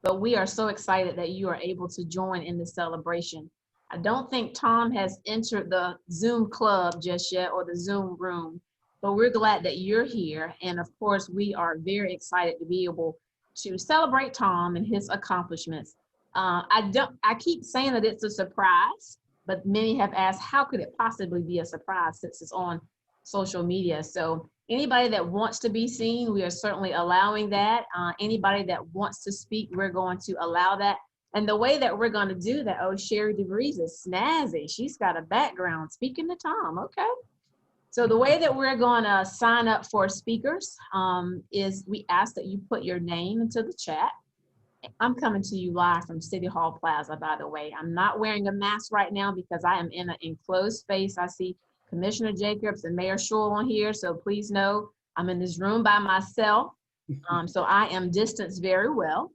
but we are so excited that you are able to join in the celebration. I don't think Tom has entered the Zoom club just yet, or the Zoom room, but we're glad that you're here. And of course, we are very excited to be able to celebrate Tom and his accomplishments. I keep saying that it's a surprise, but many have asked, how could it possibly be a surprise since it's on social media? So anybody that wants to be seen, we are certainly allowing that. Anybody that wants to speak, we're going to allow that. And the way that we're going to do that, oh, Sherry DeVries is snazzy. She's got a background speaking to Tom, okay. So the way that we're going to sign up for speakers is we ask that you put your name into the chat. I'm coming to you live from City Hall Plaza, by the way. I'm not wearing a mask right now because I am in an enclosed space. I see Commissioner Jacobs and Mayor Schewel on here, so please know I'm in this room by myself. So I am distanced very well.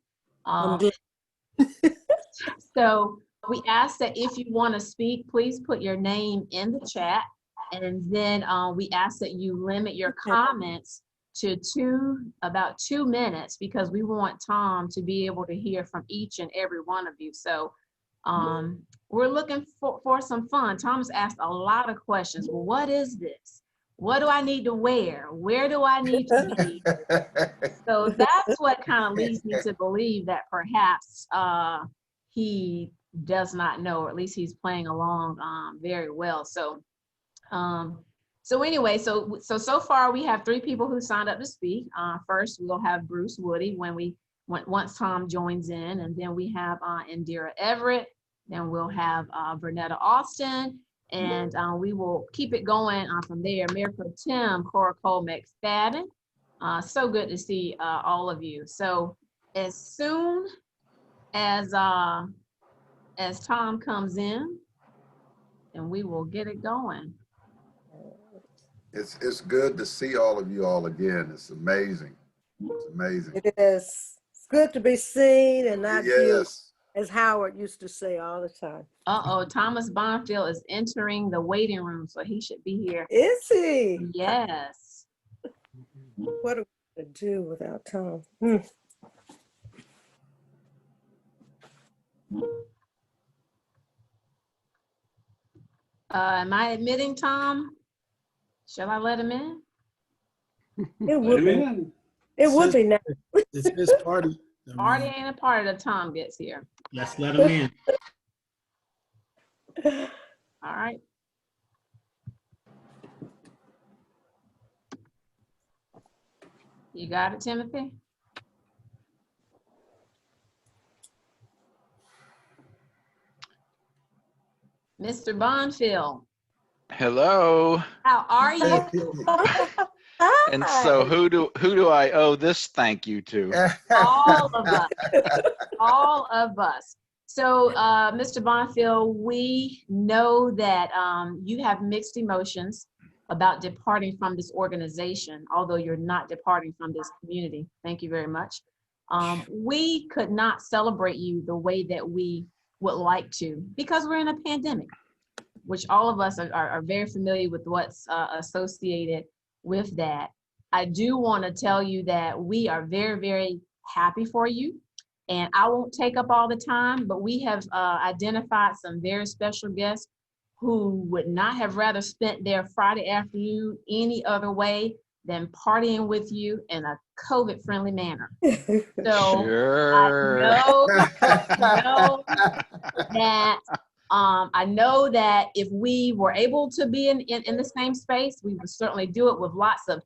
So we ask that if you want to speak, please put your name in the chat. And then we ask that you limit your comments to about 2 minutes, because we want Tom to be able to hear from each and every one of you. So we're looking for some fun. Tom's asked a lot of questions. Well, what is this? What do I need to wear? Where do I need to be? So that's what kind of leads me to believe that perhaps he does not know, or at least he's playing along very well. So anyway, so far we have 3 people who signed up to speak. First, we'll have Bruce Woody once Tom joins in, and then we have Indira Everett. Then we'll have Vernetta Alston, and we will keep it going from there. Mayor Pro Tem Cora Cole-Mcfadden. So good to see all of you. So as soon as Tom comes in, and we will get it going. It's good to see all of you all again. It's amazing. It's amazing. It is. It's good to be seen and not viewed, Yes. as Howard used to say all the time. Thomas Bonfield is entering the waiting room, so he should be here. Is he? Yes. What are we going to do without Tom? Am I admitting Tom? Shall I let him in? It would be. It would be nice. It's his party. Party ain't a part of the Tom gets here. Let's let him in. All right. You got it, Timothy? Mr. Bonfield. Hello. How are you? And so who do I owe this thank you to? All of us. All of us. So, Mr. Bonfield, we know that you have mixed emotions about departing from this organization, although you're not departing from this community. Thank you very much. We could not celebrate you the way that we would like to, because we're in a pandemic, which all of us are very familiar with what's associated with that. I do want to tell you that we are very, very happy for you. And I won't take up all the time, but we have identified some very special guests who would not have rather spent their Friday afternoon any other way than partying with you in a COVID-friendly manner. So Sure. I know that if we were able to be in the same space, we would certainly do it with lots of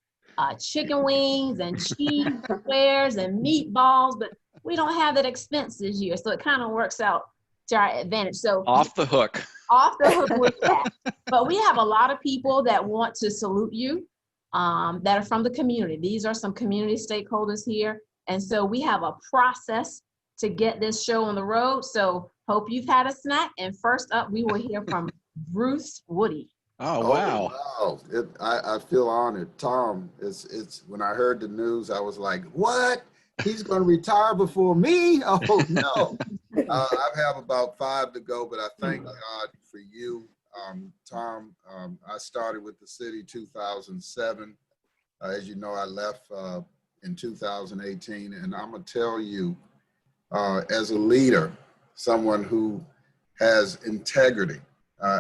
chicken wings and cheese squares and meatballs, but we don't have that expense this year, so it kind of works out to our advantage. So Off the hook. Off the hook with that. But we have a lot of people that want to salute you that are from the community. These are some community stakeholders here. And so we have a process to get this show on the road. So hope you've had a snack. And first up, we will hear from Bruce Woody. Oh, wow. Oh, wow. I feel honored. Tom, it's when I heard the news, I was like, what? He's going to retire before me? Oh, no. I have about 5 to go, but I thank God for you. Tom, I started with the city 2007. As you know, I left in 2018, and I'm going to tell you, as a leader, someone who has integrity.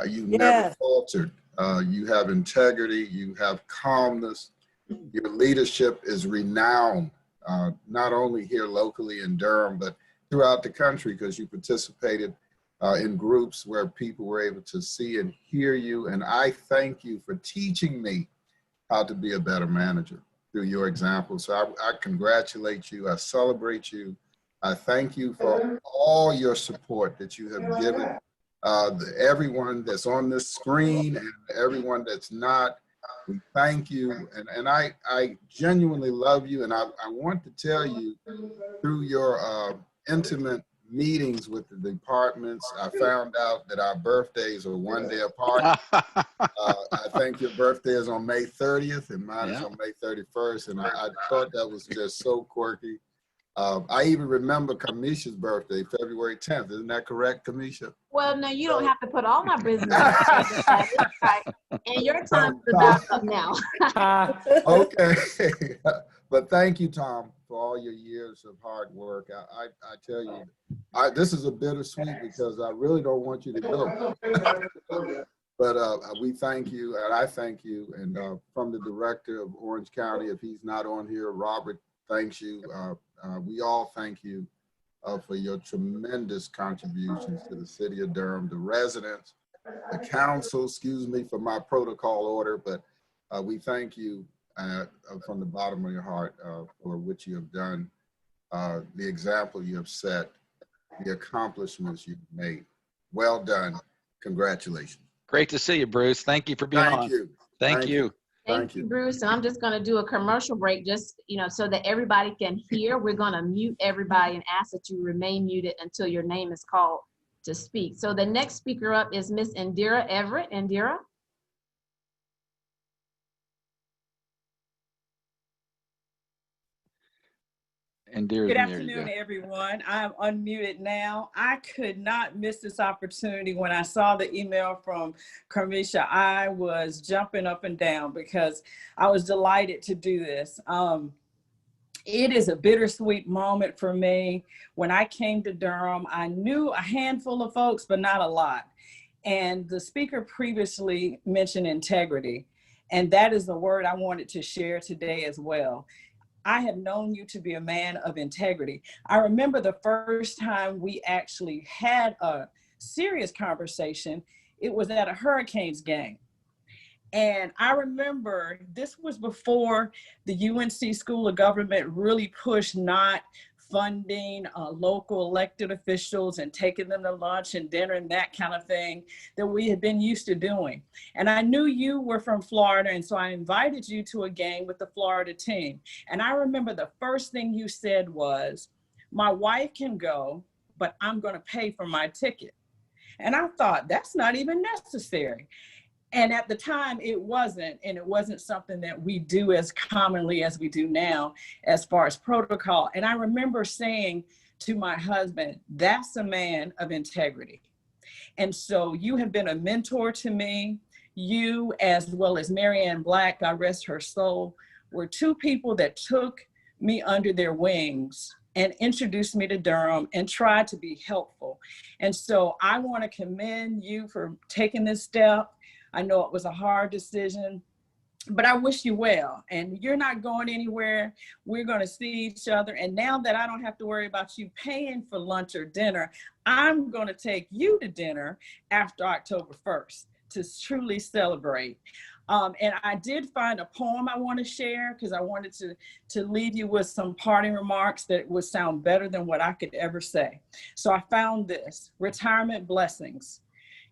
You've never Yes. faltered. You have integrity, you have calmness. Your leadership is renowned, not only here locally in Durham, but throughout the country, because you participated in groups where people were able to see and hear you. And I thank you for teaching me how to be a better manager through your example. So I congratulate you. I celebrate you. I thank you for all your support that you have given everyone that's on this screen and everyone that's not. We thank you. And I genuinely love you. And I want to tell you, through your intimate meetings with the departments, I found out that our birthdays are one day apart. I think your birthday is on May 30th and mine is on May 31st. And I thought that was just so quirky. I even remember Kamisha's birthday, February 10th. Isn't that correct, Kamisha? Well, no, you don't have to put all my business on the agenda. Right. And your time is about up now. Okay. But thank you, Tom, for all your years of hard work. I tell you, this is a bittersweet because I really don't want you to go. But we thank you, and I thank you. And from the director of Orange County, if he's not on here, Robert thanks you. We all thank you for your tremendous contributions to the city of Durham, the residents, the council, excuse me for my protocol order, but we thank you from the bottom of your heart for what you have done, the example you have set, the accomplishments you've made. Well done. Congratulations. Great to see you, Bruce. Thank you for being on. Thank you. Thank you. Thank you, Bruce. And I'm just going to do a commercial break just, so that everybody can hear. We're going to mute everybody and ask that you remain muted until your name is called to speak. So the next speaker up is Miss Indira Everett. Indira. Good afternoon, everyone. I'm unmuted now. I could not miss this opportunity. When I saw the email from Kamisha, I was jumping up and down because I was delighted to do this. It is a bittersweet moment for me. When I came to Durham, I knew a handful of folks, but not a lot. And the speaker previously mentioned integrity, and that is the word I wanted to share today as well. I have known you to be a man of integrity. I remember the first time we actually had a serious conversation, it was at a Hurricanes game. And I remember this was before the UNC School of Government really pushed not funding local elected officials and taking them to lunch and dinner and that kind of thing that we had been used to doing. And I knew you were from Florida, and so I invited you to a game with the Florida team. And I remember the first thing you said was, my wife can go, but I'm going to pay for my ticket. And I thought, that's not even necessary. And at the time it wasn't, and it wasn't something that we do as commonly as we do now as far as protocol. And I remember saying to my husband, that's a man of integrity. And so you have been a mentor to me. You, as well as Marianne Black, God rest her soul, were two people that took me under their wings and introduced me to Durham and tried to be helpful. And so I want to commend you for taking this step. I know it was a hard decision, but I wish you well. And you're not going anywhere. We're going to see each other. And now that I don't have to worry about you paying for lunch or dinner, I'm going to take you to dinner after October 1st to truly celebrate. And I did find a poem I want to share because I wanted to leave you with some parting remarks that would sound better than what I could ever say. So I found this: Retirement Blessings.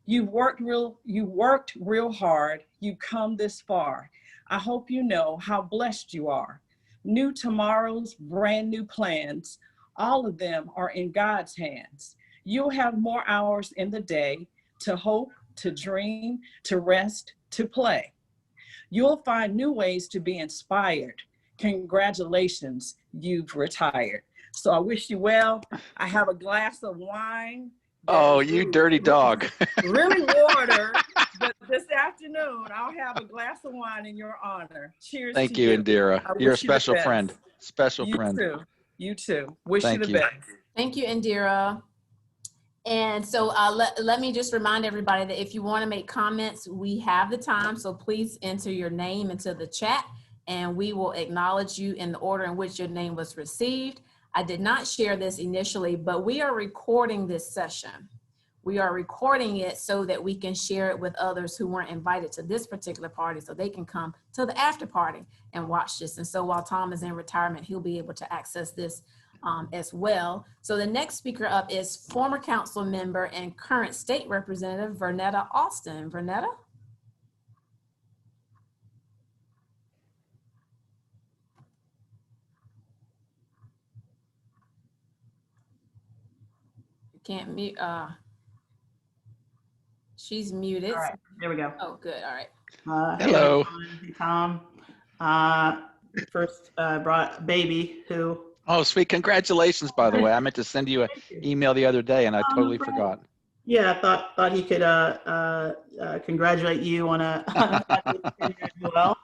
You've worked real hard. You've come this far. I hope you know how blessed you are. New tomorrows, brand new plans. All of them are in God's hands. You'll have more hours in the day to hope, to dream, to rest, to play. You'll find new ways to be inspired. Congratulations, you've retired. So I wish you well. I have a glass of wine. Oh, you dirty dog. Really water, but this afternoon I'll have a glass of wine in your honor. Cheers. Thank to you, Indira. You're a special you friend. Special friend. You too. You too. Wish Thank you the you. best. Thank you, Indira. And so let me just remind everybody that if you want to make comments, we have the time. So please enter your name into the chat and we will acknowledge you in the order in which your name was received. I did not share this initially, but we are recording this session. We are recording it so that we can share it with others who weren't invited to this particular party so they can come to the after party and watch this. And so while Tom is in retirement, he'll be able to access this as well. So the next speaker up is former council member and current state representative, Vernetta Alston. Vernetta? You can't mute, she's muted. All right, there we go. Oh, good, all right. Hello. Hey, Tom. First brought baby who. Oh, sweet. Congratulations, by the way. I meant to send you an email the other day and I totally forgot. Yeah, I thought he could congratulate you on a as well.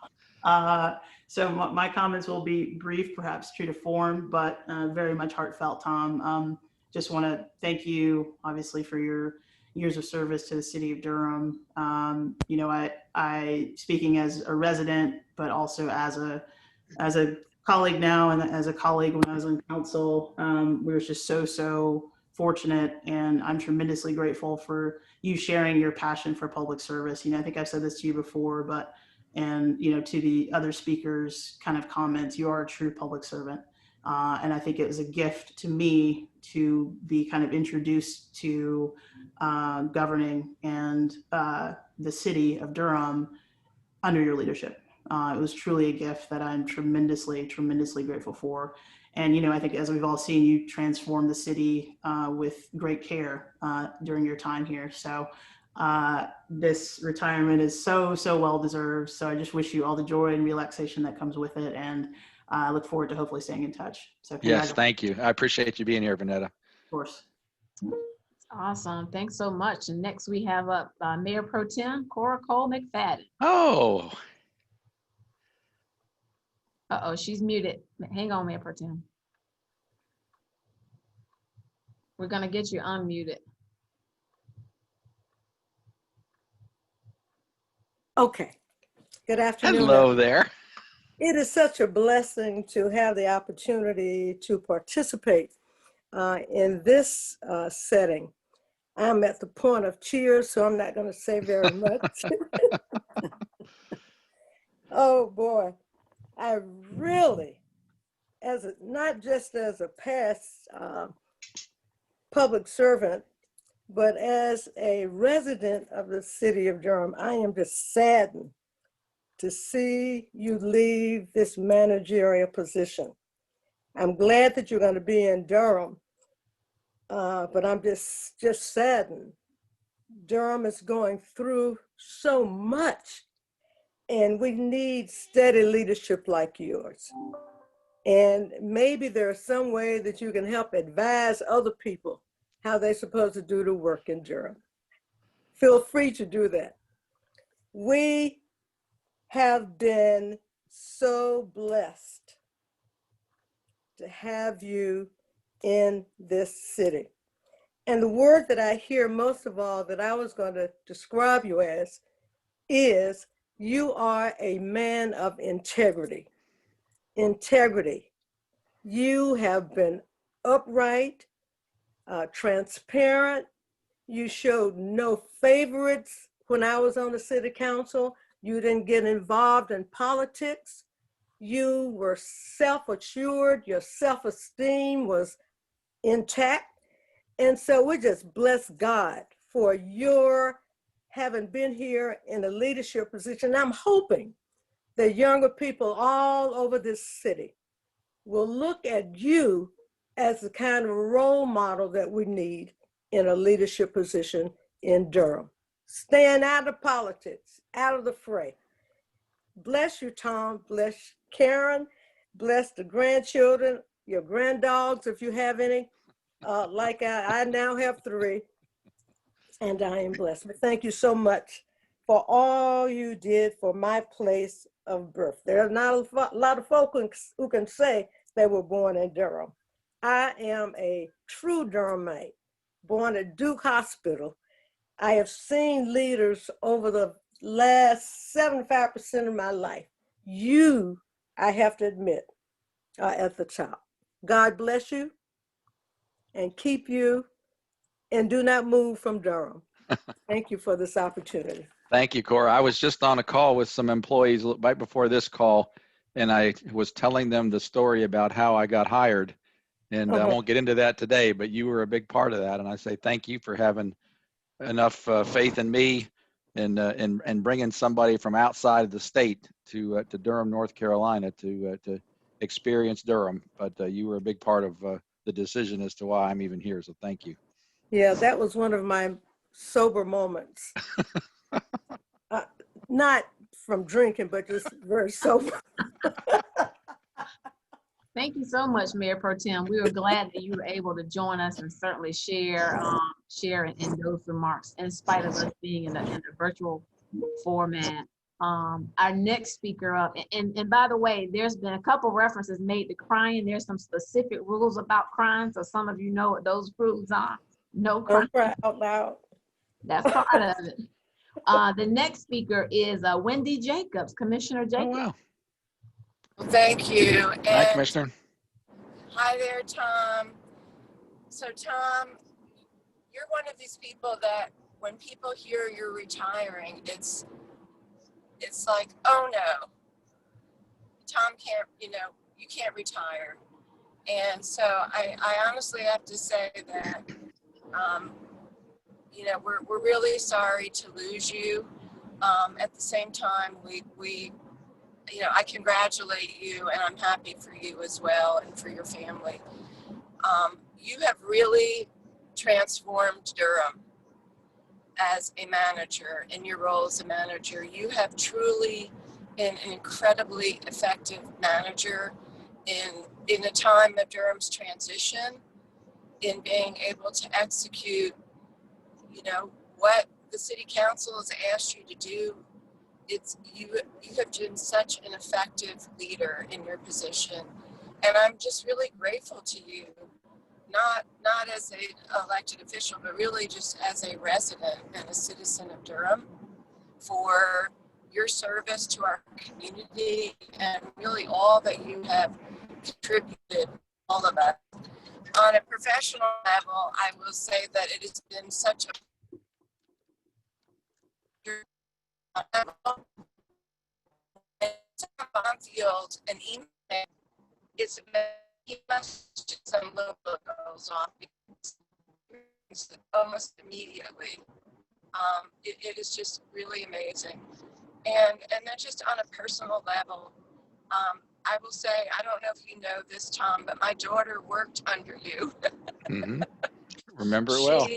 So my comments will be brief, perhaps true to form, but very much heartfelt, Tom. Just want to thank you, obviously, for your years of service to the city of Durham. You know, I speaking as a resident, but also as a colleague now, and as a colleague when I was on council, we were just so fortunate, and I'm tremendously grateful for you sharing your passion for public service. You know, I think I've said this to you before, but, and, you know, to the other speakers' kind of comments, you are a true public servant. And I think it was a gift to me to be kind of introduced to governing and the city of Durham under your leadership. It was truly a gift that I'm tremendously grateful for. And, you know, I think as we've all seen, you transform the city with great care during your time here. So this retirement is so well deserved. So I just wish you all the joy and relaxation that comes with it. And I look forward to hopefully staying in touch. So Yes, thank you. I appreciate you being here, Vernetta. Of course. Awesome, thanks so much. And next we have up Mayor Pro Tem Cora Cole-Mcfadden. Oh. Uh-oh, she's muted. Hang on, Mayor Pro Tem. We're gonna get you unmuted. Okay. Good afternoon. Hello there. It is such a blessing to have the opportunity to participate in this setting. I'm at the point of cheers, so I'm not going to say very much. Oh boy, I really, not just as a past public servant, but as a resident of the city of Durham, I am just saddened to see you leave this managerial position. I'm glad that you're going to be in Durham, but I'm just saddened. Durham is going through so much, and we need steady leadership like yours. And maybe there's some way that you can help advise other people how they're supposed to do the work in Durham. Feel free to do that. We have been so blessed to have you in this city. And the word that I hear most of all that I was going to describe you as is you are a man of integrity. Integrity. You have been upright, transparent. You showed no favorites when I was on the city council. You didn't get involved in politics. You were self-assured. Your self-esteem was intact. And so we just bless God for your having been here in a leadership position. I'm hoping that younger people all over this city will look at you as the kind of role model that we need in a leadership position in Durham. Staying out of politics, out of the fray. Bless you, Tom. Bless Karen. Bless the grandchildren, your granddogs, if you have any. Like I now have 3, and I am blessed. But thank you so much for all you did for my place of birth. There's not a lot of folk who can say they were born in Durham. I am a true Durhamite, born at Duke Hospital. I have seen leaders over the last 75% of my life. You, I have to admit, are at the top. God bless you and keep you, and do not move from Durham. Thank you for this opportunity. Thank you, Cora. I was just on a call with some employees right before this call, and I was telling them the story about how I got hired. And I won't get into that today, but you were a big part of that. And I say thank you for having enough faith in me and bringing somebody from outside of the state to Durham, North Carolina to experience Durham. But you were a big part of the decision as to why I'm even here. So thank you. Yeah, that was one of my sober moments. Not from drinking, but just very sober. Thank you so much, Mayor Pro Tem. We were glad that you were able to join us and certainly share in those remarks, in spite of us being in a virtual format. Our next speaker up, and by the way, there's been a couple references made to crying. There's some specific rules about crying, so some of you know what those rules are. No crying. Don't cry out loud. That's part of it. The next speaker is Wendy Jacobs, Commissioner Jacobs. Oh, wow. Well, thank you. And Hi, Commissioner. Hi there, Tom. So, Tom, you're one of these people that when people hear you're retiring, it's like, oh no, Tom can't, you can't retire. And so I honestly have to say that, we're really sorry to lose you. At the same time, we I congratulate you, and I'm happy for you as well and for your family. You have really transformed Durham as a manager, in your role as a manager. You have truly been an incredibly effective manager in a time of Durham's transition, in being able to execute, what the city council has asked you to do. You have been such an effective leader in your position, and I'm just really grateful to you, not as an elected official, but really just as a resident and a citizen of Durham, for your service to our community and really all that you have contributed, all of us. On a professional level, I will say that it has been such a Tom Bonfield, an email, he must just some little goes off almost immediately. It is just really amazing. And then just on a personal level, I will say, I don't know if you know this, Tom, but my daughter worked under you. Mm-hmm. Remember it well.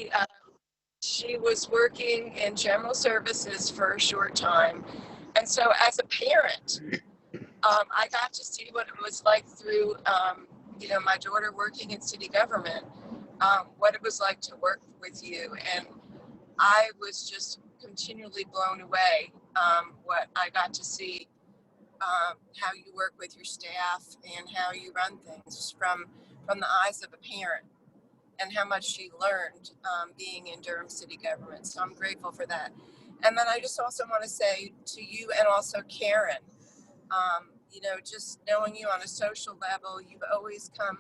She was working in general services for a short time. And so as a parent, I got to see what it was like through, my daughter working in city government, what it was like to work with you. And I was just continually blown away what I got to see, how you work with your staff and how you run things from the eyes of a parent, and how much she learned being in Durham city government. So I'm grateful for that. And then I just also want to say to you and also Karen, just knowing you on a social level, you've always come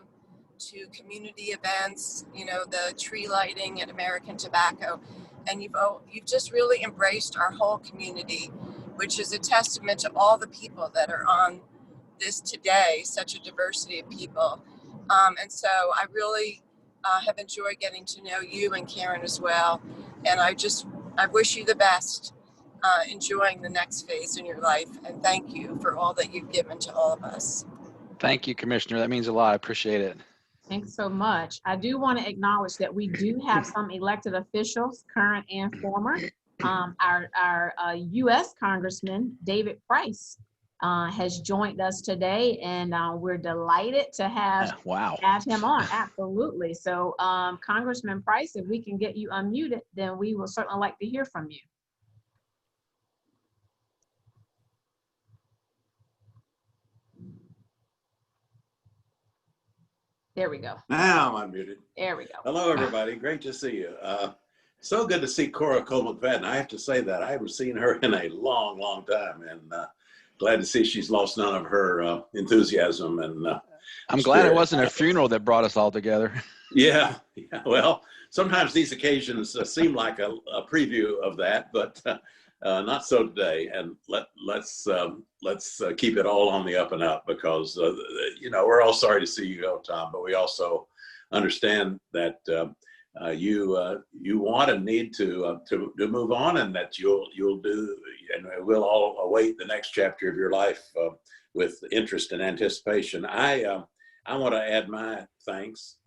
to community events, the tree lighting at American Tobacco, and you've just really embraced our whole community, which is a testament to all the people that are on this today, such a diversity of people. And so I really have enjoyed getting to know you and Karen as well. And I wish you the best, enjoying the next phase in your life. And thank you for all that you've given to all of us. Thank you, Commissioner. That means a lot. I appreciate it. Thanks so much. I do want to acknowledge that we do have some elected officials, current and former. Our U.S. Congressman, David Price, has joined us today, and we're delighted to have him on. Absolutely. So Congressman Price, if we can get you unmuted, then we will certainly like to hear from you. There we go. Now I'm unmuted. There we go. Hello, everybody. Great to see you. So good to see Cora Cole-Mcfadden. I have to say that I haven't seen her in a long, long time, and glad to see she's lost none of her enthusiasm. And I'm glad it wasn't a funeral that brought us all together. Yeah. Well, sometimes these occasions seem like a preview of that, but not so today. And let's keep it all on the up and up, because we're all sorry to see you go, Tom, but we also understand that you want and need to move on, and that you'll do, and we'll all await the next chapter of your life with interest and anticipation. I want to add my thanks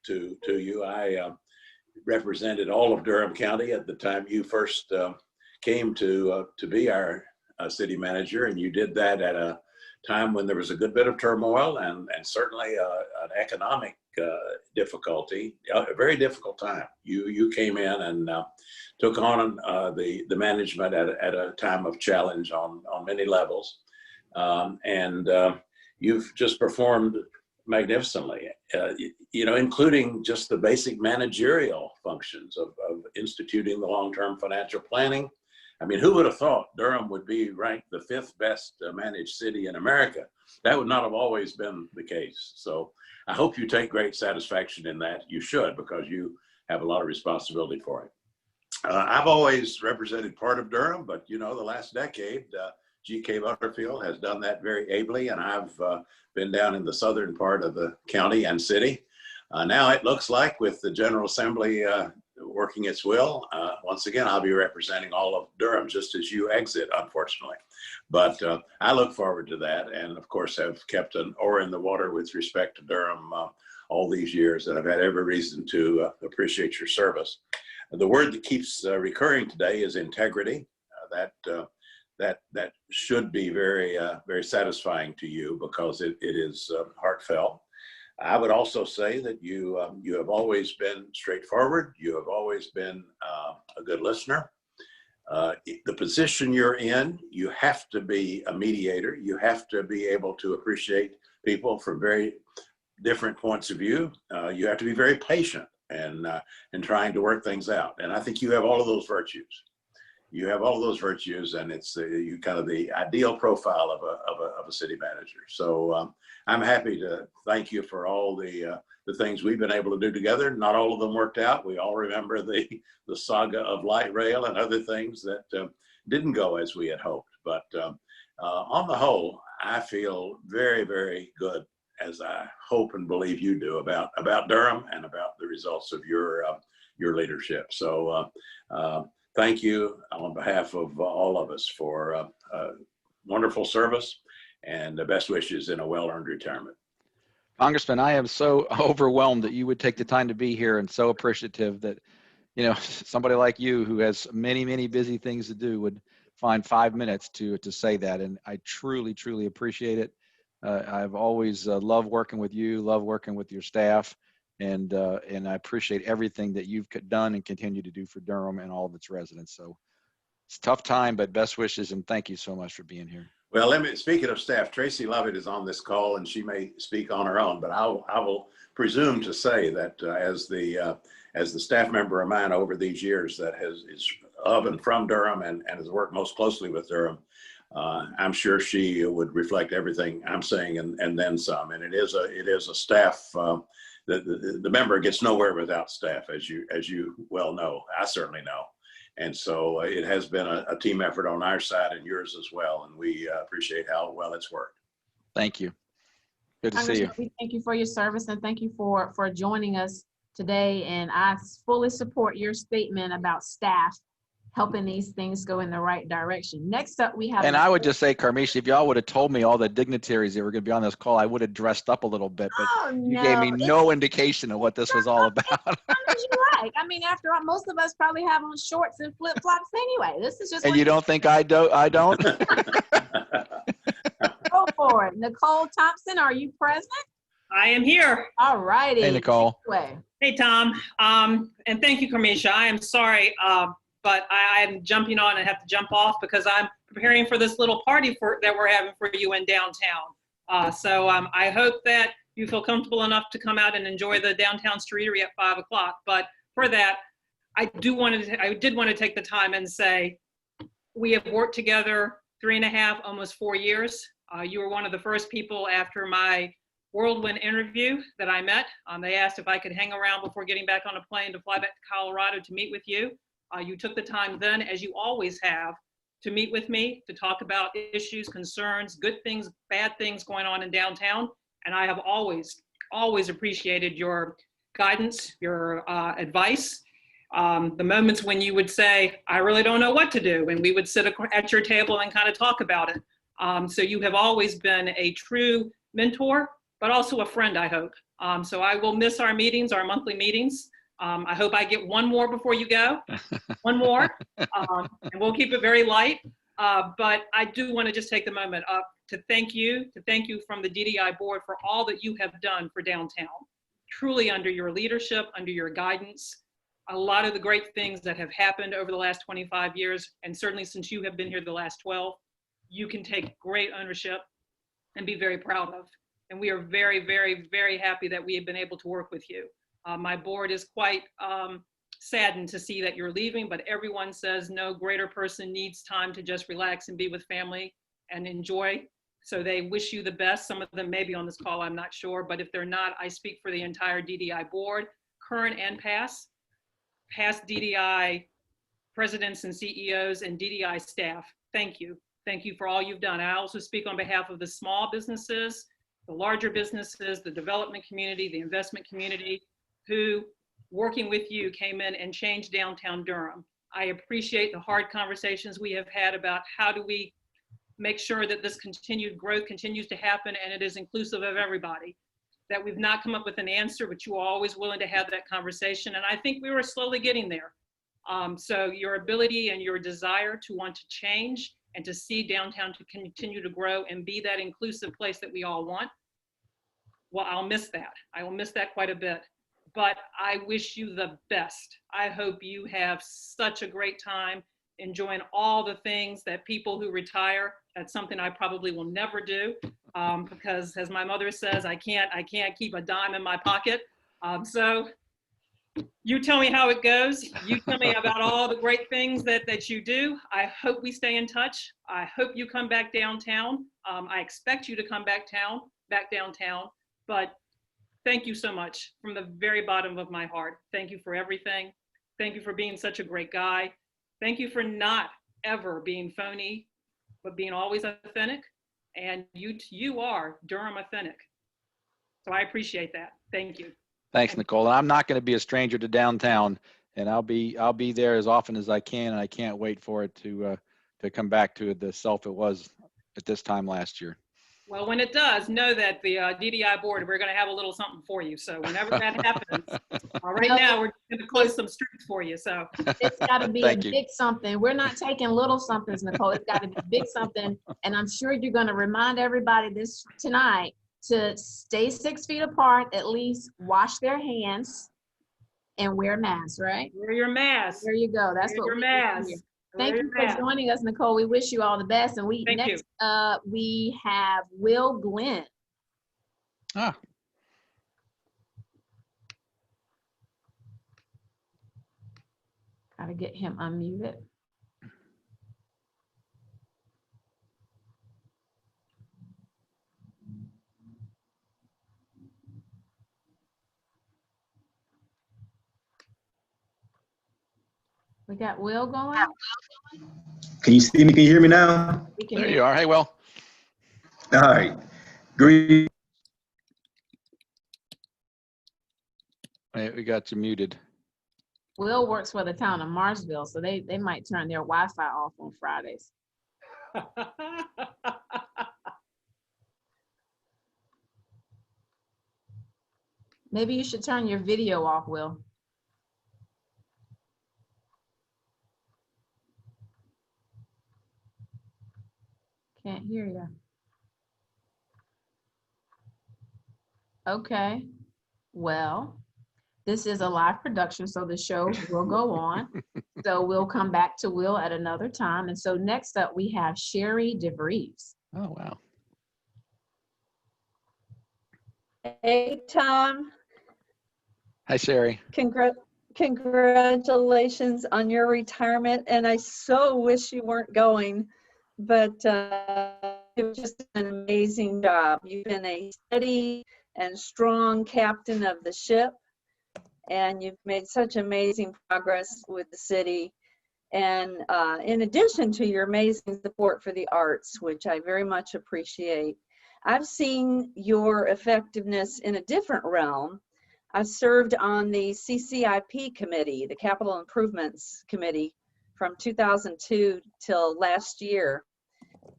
to you. I represented all of Durham County at the time you first came to be our city manager, and you did that at a time when there was a good bit of turmoil and certainly an economic difficulty, a very difficult time. You came in and took on the management at a time of challenge on many levels, and you've just performed magnificently, including just the basic managerial functions of instituting the long-term financial planning. I mean, who would have thought Durham would be ranked the 5th best managed city in America? That would not have always been the case. So I hope you take great satisfaction in that. You should, because you have a lot of responsibility for it. I've always represented part of Durham, but the last decade, G.K. Butterfield has done that very ably, and I've been down in the southern part of the county and city. Now it looks like, with the General Assembly working its will, once again, I'll be representing all of Durham, just as you exit, unfortunately. But I look forward to that, and of course have kept an oar in the water with respect to Durham all these years, and I've had every reason to appreciate your service. The word that keeps recurring today is integrity. That should be very, very satisfying to you, because it is heartfelt. I would also say that you have always been straightforward. You have always been a good listener. The position you're in, you have to be a mediator. You have to be able to appreciate people from very different points of view. You have to be very patient and trying to work things out. And I think you have all of those virtues. You have all those virtues, and it's you kind of the ideal profile of a city manager. So I'm happy to thank you for all the things we've been able to do together. Not all of them worked out. We all remember the saga of light rail and other things that didn't go as we had hoped. But on the whole, I feel very, very good, as I hope and believe you do, about Durham and about the results of your leadership. So thank you on behalf of all of us for wonderful service, and the best wishes in a well-earned retirement. Congressman, I am so overwhelmed that you would take the time to be here, and so appreciative that, somebody like you, who has many, many busy things to do, would find 5 minutes to say that. And I truly, truly appreciate it. I've always loved working with you, love working with your staff, and I appreciate everything that you've done and continue to do for Durham and all of its residents. So it's a tough time, but best wishes, and thank you so much for being here. Well, speaking of staff, Tracy Lovett is on this call, and she may speak on her own, but I will presume to say that as the staff member of mine over these years that is of and from Durham and has worked most closely with Durham, I'm sure she would reflect everything I'm saying and then some. And it is a staff. The member gets nowhere without staff, as you well know. I certainly know. And so it has been a team effort on our side and yours as well. And we appreciate how well it's worked. Thank you. Good to see you. Thank you for your service, and thank you for joining us today. And I fully support your statement about staff helping these things go in the right direction. Next up, we have. And I would just say, Carmisha, if y'all would have told me all the dignitaries that were going to be on this call, I would have dressed up a little bit, but you gave me no indication of what this was all about. You're right. I mean, after all, most of us probably have on shorts and flip flops anyway. This is just. And you don't think I don't? Go for it. Nicole Thompson, are you present? I am here. All righty. Hey, Nicole. Hey, Tom. And thank you, Carmisha. I am sorry, but I'm jumping on and have to jump off because I'm preparing for this little party that we're having for you in downtown. So I hope that you feel comfortable enough to come out and enjoy the downtown streetery at 5 o'clock. But for that, I did want to take the time and say, we have worked together 3.5, almost 4 years. You were one of the first people after my whirlwind interview that I met. They asked if I could hang around before getting back on a plane to fly back to Colorado to meet with you. You took the time then, as you always have, to meet with me, to talk about issues, concerns, good things, bad things going on in downtown. And I have always appreciated your guidance, your advice. The moments when you would say, I really don't know what to do, and we would sit at your table and kind of talk about it. So you have always been a true mentor, but also a friend, I hope. So I will miss our meetings, our monthly meetings. I hope I get one more before you go, one more, and we'll keep it very light. But I do want to just take the moment up to thank you from the DDI board for all that you have done for downtown. Truly under your leadership, under your guidance, a lot of the great things that have happened over the last 25 years, and certainly since you have been here the last 12, you can take great ownership and be very proud of. And we are very, very, very happy that we have been able to work with you. My board is quite saddened to see that you're leaving, but everyone says no greater person needs time to just relax and be with family and enjoy. So they wish you the best. Some of them may be on this call, I'm not sure, but if they're not, I speak for the entire DDI board, current and past DDI presidents and CEOs and DDI staff. Thank you. Thank you for all you've done. I also speak on behalf of the small businesses, the larger businesses, the development community, the investment community, who, working with you, came in and changed downtown Durham. I appreciate the hard conversations we have had about how do we make sure that this continued growth continues to happen and it is inclusive of everybody. That we've not come up with an answer, but you are always willing to have that conversation. And I think we were slowly getting there. So your ability and your desire to want to change and to see downtown to continue to grow and be that inclusive place that we all want, well, I'll miss that. I will miss that quite a bit. But I wish you the best. I hope you have such a great time enjoying all the things that people who retire, that's something I probably will never do, because as my mother says, I can't keep a dime in my pocket. So you tell me how it goes. You tell me about all the great things that you do. I hope we stay in touch. I hope you come back downtown. I expect you to come back downtown, but thank you so much from the very bottom of my heart. Thank you for everything. Thank you for being such a great guy. Thank you for not ever being phony, but being always authentic. And you are Durham authentic. So I appreciate that. Thank you. Thanks, Nicole. And I'm not going to be a stranger to downtown, and I'll be there as often as I can, and I can't wait for it to come back to the self it was at this time last year. Well, when it does, know that the DDI board, we're going to have a little something for you. So whenever that happens, right now we're going to close some streets for you. So it's got to be a big something. We're not taking little somethings, Nicole. It's got to be big something. And I'm sure you're going to remind everybody this tonight to stay 6 feet apart, at least wash their hands and wear masks, right? Wear your mask. There you go. That's what your mask. Thank you for joining us, Nicole. We wish you all the best. And next we have Will Glenn. Ah. Gotta get him unmuted. We got Will going. Can you see me? Can you hear me now? There you are. Hey, Will. All right. Great. Hey, we got you muted. Will works for the town of Marsville, so they might turn their Wi-Fi off on Fridays. Maybe you should turn your video off, Will. Can't hear you. Okay, well, this is a live production, so the show will go on. So we'll come back to Will at another time. And so next up, we have Sherry DeVries. Oh, wow. Hey, Tom. Hi, Sherry. Congratulations on your retirement. And I so wish you weren't going, but you've just done an amazing job. You've been a steady and strong captain of the ship, and you've made such amazing progress with the city. And in addition to your amazing support for the arts, which I very much appreciate, I've seen your effectiveness in a different realm. I've served on the CCIP committee, the Capital Improvements Committee, from 2002 till last year,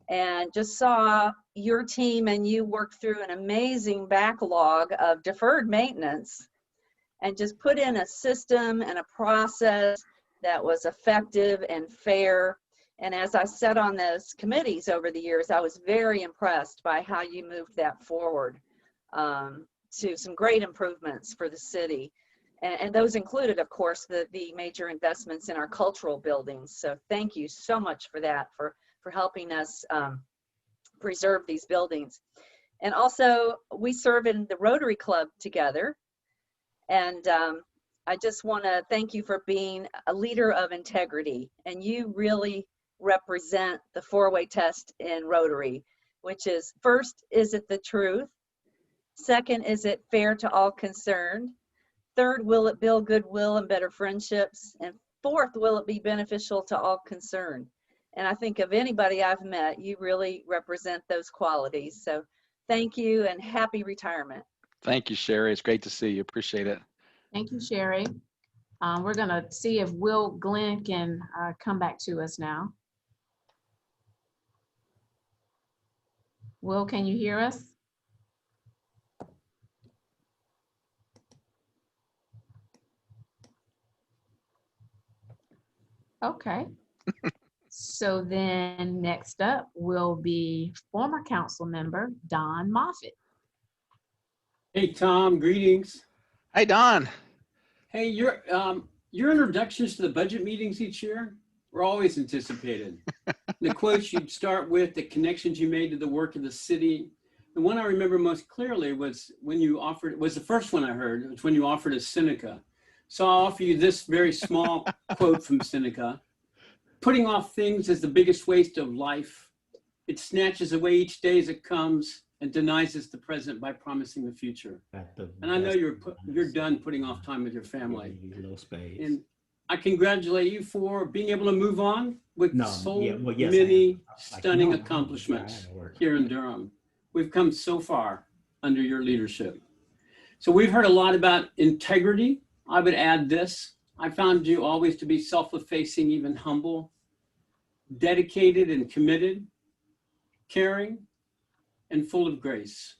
and just saw your team and you work through an amazing backlog of deferred maintenance and just put in a system and a process that was effective and fair. And as I sat on those committees over the years, I was very impressed by how you moved that forward to some great improvements for the city. And those included, of course, the major investments in our cultural buildings. So thank you so much for that, for helping us preserve these buildings. And also, we serve in the Rotary Club together. And I just want to thank you for being a leader of integrity. And you really represent the four-way test in Rotary, which is, first, is it the truth? Second, is it fair to all concerned? Third, will it build goodwill and better friendships? And fourth, will it be beneficial to all concerned? And I think of anybody I've met, you really represent those qualities. So thank you and happy retirement. Thank you, Sherry. It's great to see you. Appreciate it. Thank you, Sherry. We're gonna see if Will Glenn can come back to us now. Will, can you hear us? Okay. So then next up will be former council member Don Moffitt. Hey, Tom, greetings. Hey, Don. Hey, your introductions to the budget meetings each year were always anticipated. The quotes you'd start with, the connections you made to the work of the city. The one I remember most clearly was when you offered, was the first one I heard, it was when you offered us Seneca. So I'll offer you this very small quote from Seneca. Putting off things is the biggest waste of life. It snatches away each day as it comes and denies us the present by promising the future. And I know you're done putting off time with your family. And I congratulate you for being able to move on with many stunning accomplishments here in Durham. We've come so far under your leadership. So we've heard a lot about integrity. I would add this. I found you always to be self-effacing, even humble, dedicated and committed, caring, and full of grace.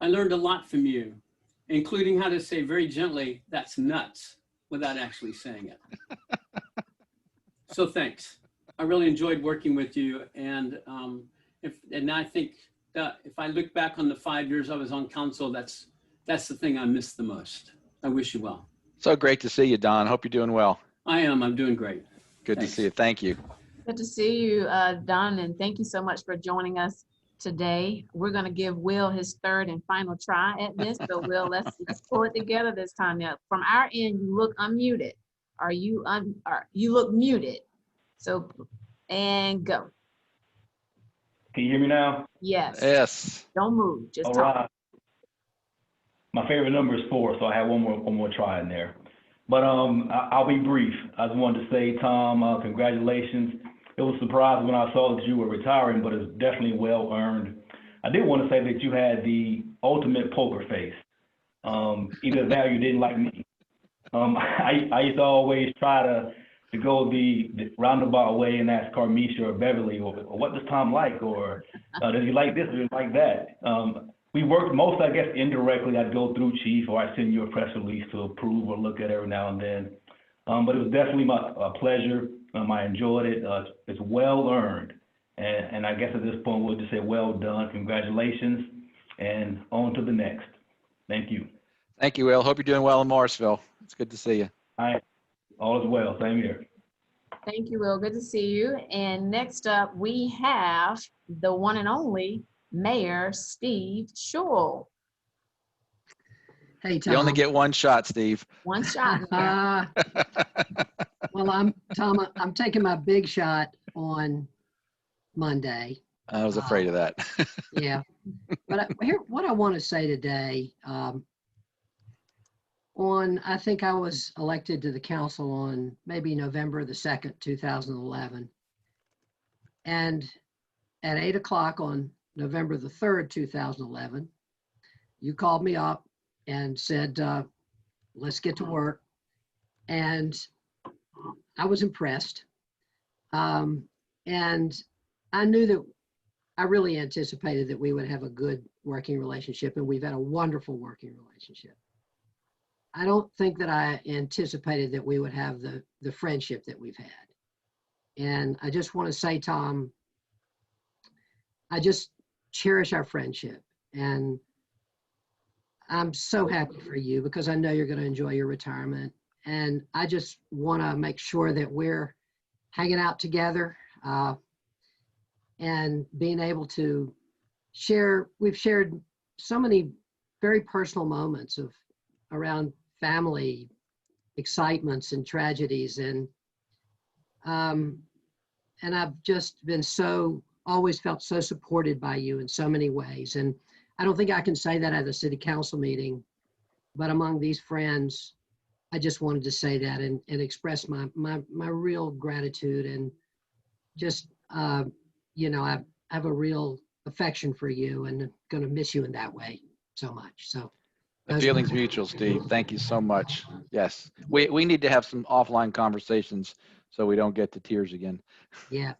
I learned a lot from you, including how to say very gently, "That's nuts," without actually saying it. So thanks. I really enjoyed working with you. And I think that if I look back on the 5 years I was on council, that's the thing I missed the most. I wish you well. So great to see you, Don. Hope you're doing well. I am. I'm doing great. Good to see you. Thank you. Good to see you, Don, and thank you so much for joining us today. We're going to give Will his third and final try at this. So Will, let's pull it together this time. Now, from our end, you look unmuted. You look muted. So, and go. Can you hear me now? Yes. Yes. Don't move. Just All talk. right. My favorite number is 4, so I have one more try in there. But I'll be brief. I just wanted to say, Tom, congratulations. It was a surprise when I saw that you were retiring, but it's definitely well earned. I did want to say that you had the ultimate poker face. Either that or you didn't like me. I used to always try to go the roundabout way and ask Carmisha or Beverly, or what does Tom like? Or does he like this or does he like that? We worked most, I guess, indirectly. I'd go through Chief, or I'd send you a press release to approve or look at every now and then. But it was definitely a pleasure. I enjoyed it. It's well earned. And I guess at this point, we'll just say well done. Congratulations. And on to the next. Thank you. Thank you, Will. Hope you're doing well in Morrisville. It's good to see you. All is well. Same here. Thank you, Will. Good to see you. And next up, we have the one and only Mayor Steve Schewel. Hey, Tom. You only get one shot, Steve. One shot. Well, I'm taking my big shot on Monday. I was afraid of that. Yeah. But here, what I want to say today, I think I was elected to the council on maybe November the 2nd, 2011. And at 8 o'clock on November the 3rd, 2011, you called me up and said, let's get to work. And I was impressed. And I knew that I really anticipated that we would have a good working relationship, and we've had a wonderful working relationship. I don't think that I anticipated that we would have the friendship that we've had. And I just want to say, Tom, I just cherish our friendship. And I'm so happy for you because I know you're going to enjoy your retirement. And I just want to make sure that we're hanging out together and being able to share. We've shared so many very personal moments around family excitements and tragedies. And I've just been always felt so supported by you in so many ways. And I don't think I can say that at a city council meeting, but among these friends, I just wanted to say that and express my real gratitude and just, I have a real affection for you and I'm going to miss you in that way so much. So The feeling's mutual, Steve. Thank you so much. Yes, we need to have some offline conversations so we don't get to tears again. Yeah.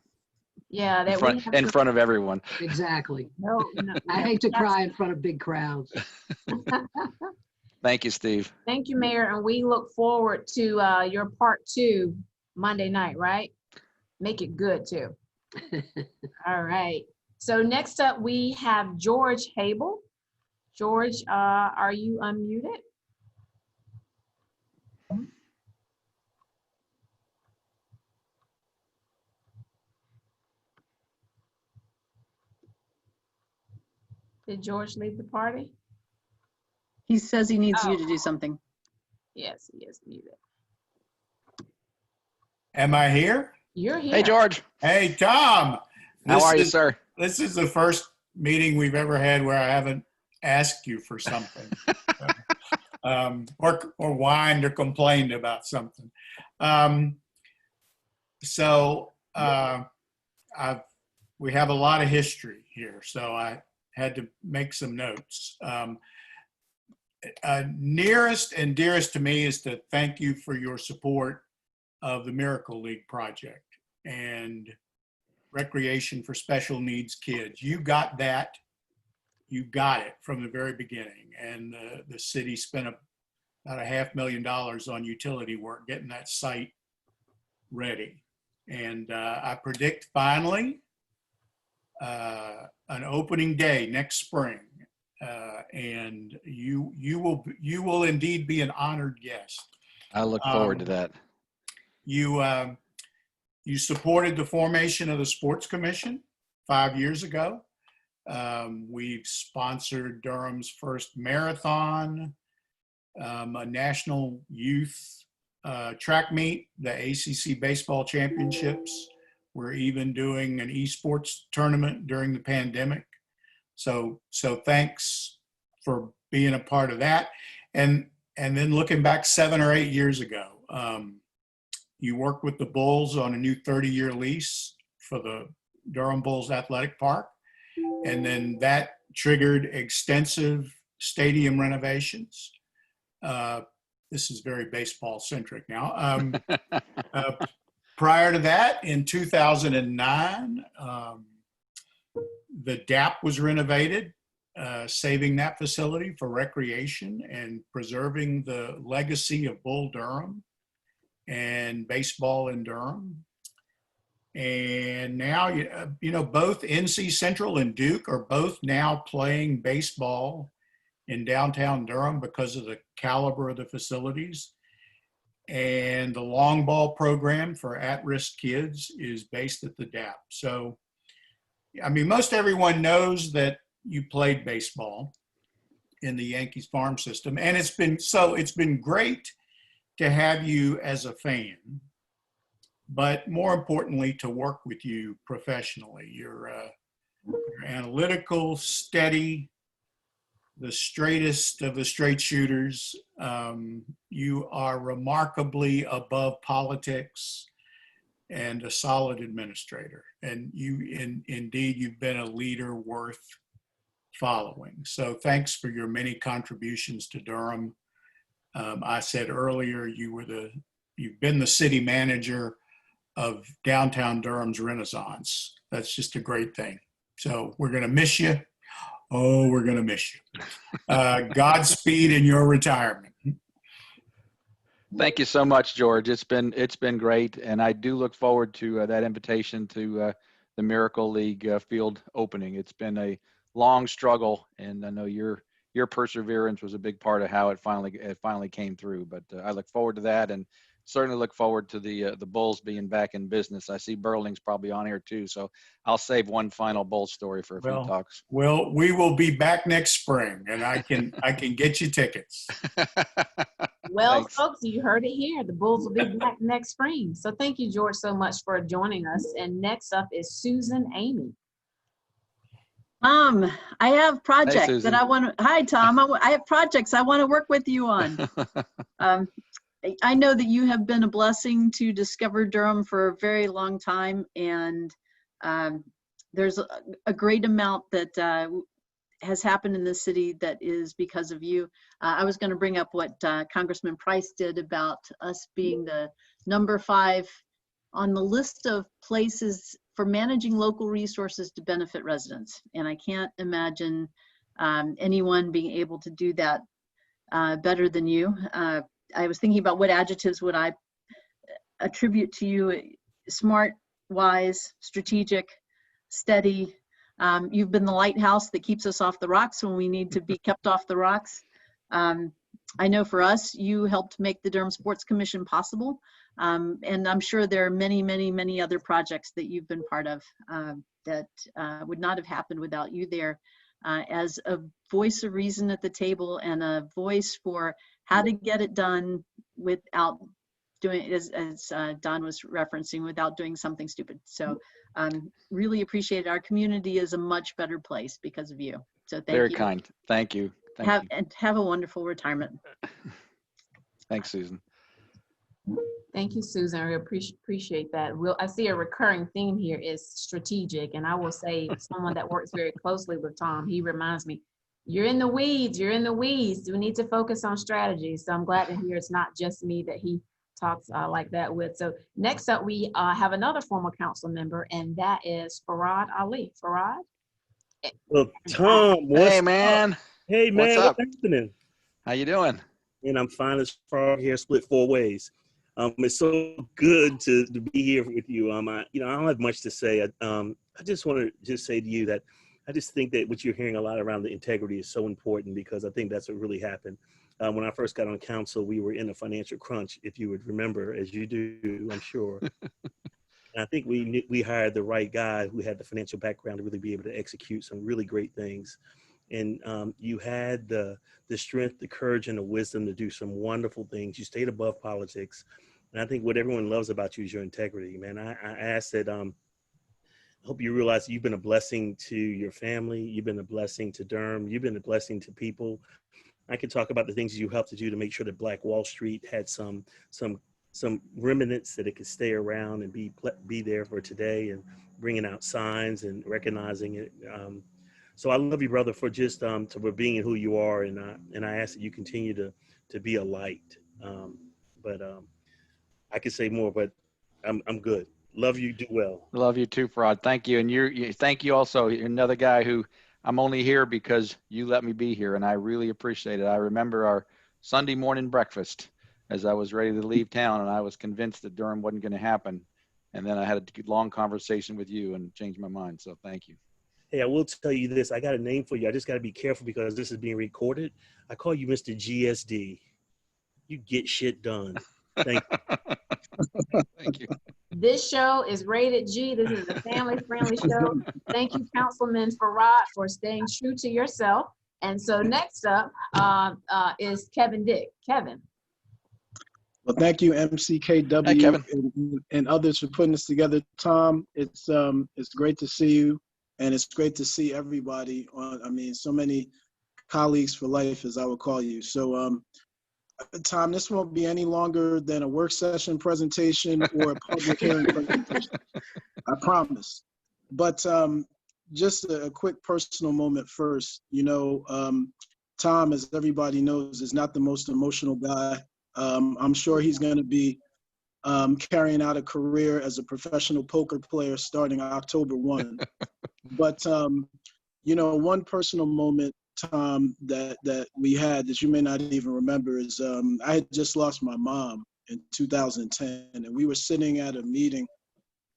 Yeah, in front of everyone. Exactly. No, I hate to cry in front of big crowds. Thank you, Steve. Thank you, Mayor, and we look forward to your part 2 Monday night, right? Make it good too. All right. So next up we have George Habel. George, are you unmuted? Did George leave the party? He says he needs you to do something. Yes, he is muted. Am I here? You're here. Hey, George. Hey, Tom. How are you, sir? This is the first meeting we've ever had where I haven't asked you for something. Or whined or complained about something. We have a lot of history here, so I had to make some notes. Nearest and dearest to me is to thank you for your support of the Miracle League project and recreation for special needs kids. You got that. You got it from the very beginning. And the city spent about $500,000 on utility work getting that site ready. And I predict finally an opening day next spring. And you will indeed be an honored guest. I look forward to that. You supported the formation of the Sports Commission 5 years ago. We've sponsored Durham's first marathon, a national youth track meet, the ACC baseball championships. We're even doing an esports tournament during the pandemic. So thanks for being a part of that. And then looking back 7 or 8 years ago, you worked with the Bulls on a new 30-year lease for the Durham Bulls Athletic Park. And then that triggered extensive stadium renovations. This is very baseball centric now. Prior to that, in 2009, the DAP was renovated, saving that facility for recreation and preserving the legacy of Bull Durham and baseball in Durham. And now, both NC Central and Duke are both now playing baseball in downtown Durham because of the caliber of the facilities. And the long ball program for at-risk kids is based at the DAP. So, I mean, most everyone knows that you played baseball. in the Yankees farm system. And it's been great to have you as a fan, but more importantly, to work with you professionally. You're analytical, steady, the straightest of the straight shooters. You are remarkably above politics and a solid administrator. And indeed, you've been a leader worth following. So thanks for your many contributions to Durham. I said earlier, you've been the city manager of downtown Durham's Renaissance. That's just a great thing. So we're going to miss you. Oh, we're going to miss you. Godspeed in your retirement. Thank you so much, George. It's been great, and I do look forward to that invitation to the Miracle League field opening. It's been a long struggle, and I know your perseverance was a big part of how it finally came through. But I look forward to that, and certainly look forward to the Bulls being back in business. I see Burling's probably on here too, so I'll save one final Bulls story for a few talks. Well, we will be back next spring, and I can get you tickets. Well, Thanks. folks, you heard it here. The Bulls will be back next spring. So thank you, George, so much for joining us. And next up is Susan Amey. I have projects Susan. that I want to, hi, Tom. I have projects I want to work with you on. I know that you have been a blessing to Discover Durham for a very long time, and there's a great amount that has happened in the city that is because of you. I was going to bring up what Congressman Price did about us being the number 5 on the list of places for managing local resources to benefit residents. And I can't imagine anyone being able to do that better than you. I was thinking about what adjectives would I attribute to you: smart, wise, strategic, steady. You've been the lighthouse that keeps us off the rocks when we need to be kept off the rocks. I know for us, you helped make the Durham Sports Commission possible. And I'm sure there are many, many, many other projects that you've been part of that would not have happened without you there as a voice of reason at the table and a voice for how to get it done without doing, as Don was referencing, without doing something stupid. So really appreciate it. Our community is a much better place because of you. So thank you. Very kind. Thank you. And have a wonderful retirement. Thanks, Susan. Thank you, Susan. We appreciate that. I see a recurring theme here is strategic. And I will say, someone that works very closely with Tom, he reminds me, you're in the weeds, you're in the weeds. We need to focus on strategy. So I'm glad to hear it's not just me that he talks like that with. So next up, we have another former council member, and that is Farad Ali. Farad? Well, Tom, what's Hey, man. up? Hey, man, What's up? what's happening? How you doing? And I'm fine as far here, split 4 ways. It's so good to be here with you. I don't have much to say. I just want to just say to you that I just think that what you're hearing a lot around the integrity is so important, because I think that's what really happened. When I first got on council, we were in a financial crunch, if you would remember, as you do, I'm sure. And I think we hired the right guy who had the financial background to really be able to execute some really great things. And you had the strength, the courage, and the wisdom to do some wonderful things. You stayed above politics. And I think what everyone loves about you is your integrity, man. I ask that, I hope you realize you've been a blessing to your family. You've been a blessing to Durham. You've been a blessing to people. I can talk about the things you helped to do to make sure that Black Wall Street had some remnants that it could stay around and be there for today, and bringing out signs and recognizing it. So I love you, brother, for just for being who you are, and I ask that you continue to be a light. But I could say more, but I'm good. Love you. Do well. Love you too, Farad. Thank you. And thank you also. You're another guy who I'm only here because you let me be here, and I really appreciate it. I remember our Sunday morning breakfast as I was ready to leave town, and I was convinced that Durham wasn't going to happen. And then I had a long conversation with you and changed my mind. So thank you. Hey, I will tell you this. I got a name for you. I just got to be careful because this is being recorded. I call you Mr. GSD. You get shit done. Thank you. Thank you. This show is rated G. This is a family-friendly show. Thank you, Councilman Farad, for staying true to yourself And so next up is Kevin Dick. Kevin. Well, thank you, MCKW, Hi, Kevin. and others for putting this together. Tom, it's great to see you, and it's great to see everybody on. I mean, so many colleagues for life, as I would call you. So, Tom, this won't be any longer than a work session presentation or a public hearing presentation. I promise. But just a quick personal moment first. You know, Tom, as everybody knows, is not the most emotional guy. I'm sure he's going to be carrying out a career as a professional poker player starting October 1. But, you know, one personal moment, Tom, that we had that you may not even remember is I had just lost my mom in 2010, and we were sitting at a meeting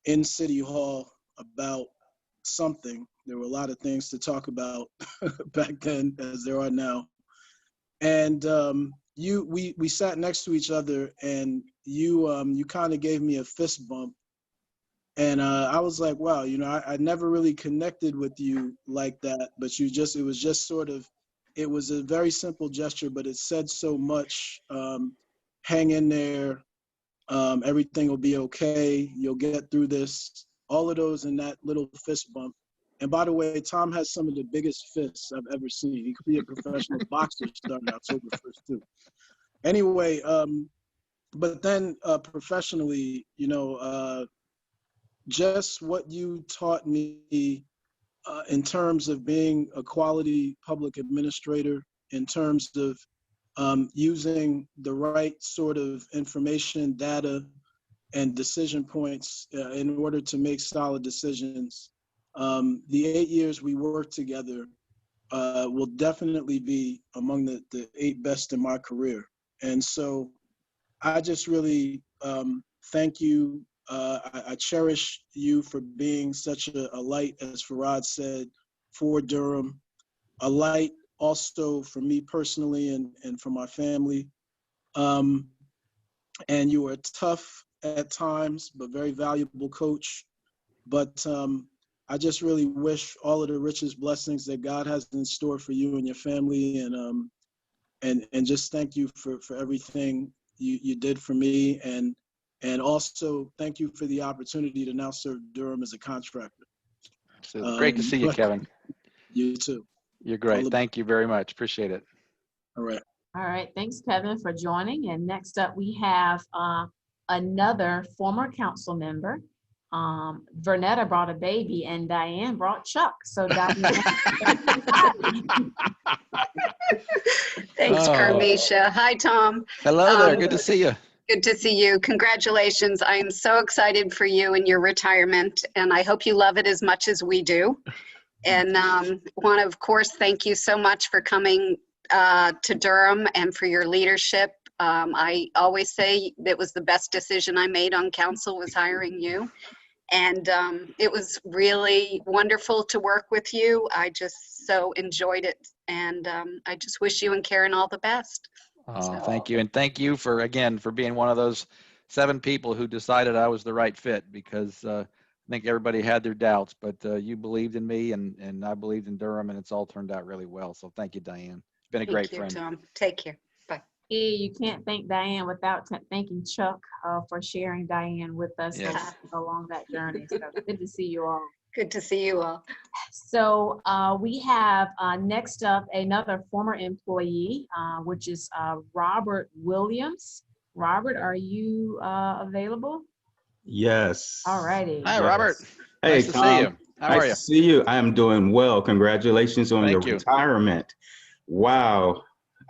in City Hall about something. There were a lot of things to talk about back then, as there are now. And we sat next to each other, and you kind of gave me a fist bump, and I was like, wow, you know, I never really connected with you like that, but it was a very simple gesture, but it said so much. Hang in there, everything will be okay, you'll get through this, all of those in that little fist bump. And by the way, Tom has some of the biggest fists I've ever seen. He could be a professional boxer starting October 1st too. Anyway, but then professionally, you know, just what you taught me in terms of being a quality public administrator, in terms of using the right sort of information, data, and decision points in order to make solid decisions. The 8 years we worked together will definitely be among the 8 best in my career. And so I just really thank you. I cherish you for being such a light, as Farad said, for Durham, a light also for me personally and for my family. And you were tough at times, but very valuable coach. But I just really wish all of the richest blessings that God has in store for you and your family, and just thank you for everything you did for me, and also thank you for the opportunity to now serve Durham as a contractor. So great to see you, Kevin. You too. You're great. Thank you very much. Appreciate it. All right. All right. Thanks, Kevin, for joining. And next up, we have another former council member. Vernetta brought a baby, and Diane brought Chuck. So Diane. Thanks, Carmisha. Hi, Tom. Hello there. Good to see you. Good to see you. Congratulations. I am so excited for you and your retirement, and I hope you love it as much as we do. And want to, of course, thank you so much for coming to Durham and for your leadership. I always say that was the best decision I made on council, was hiring you. And it was really wonderful to work with you. I just so enjoyed it. And I just wish you and Karen all the best. Oh, thank you. And thank you for, again, for being one of those 7 people who decided I was the right fit, because I think everybody had their doubts, but you believed in me, and I believed in Durham, and it's all turned out really well. So thank you, Diane. It's been a great friend. Thank you, Tom. Take care. Bye. Yeah, you can't thank Diane without thanking Chuck for sharing Diane with us along that journey. So good to see you all. Good to see you all. So we have next up another former employee, which is Robert Williams. Robert, are you available? Yes. All righty. Hi, Robert. Hey, nice to Tom. see you. How are nice you? to see you. I am doing well. Congratulations on your retirement. Wow.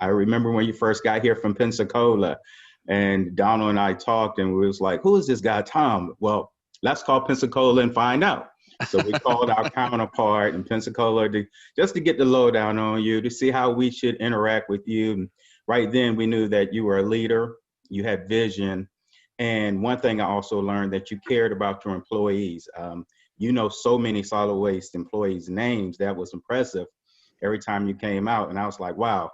I remember when you first got here from Pensacola, and Donald and I talked, and we was like, who is this guy, Tom? Well, let's call Pensacola and find out. So we called our counterpart in Pensacola just to get the lowdown on you, to see how we should interact with you. And right then we knew that you were a leader, you had vision. And one thing I also learned, that you cared about your employees. You know so many solid waste employees' names. That was impressive every time you came out. And I was like, wow,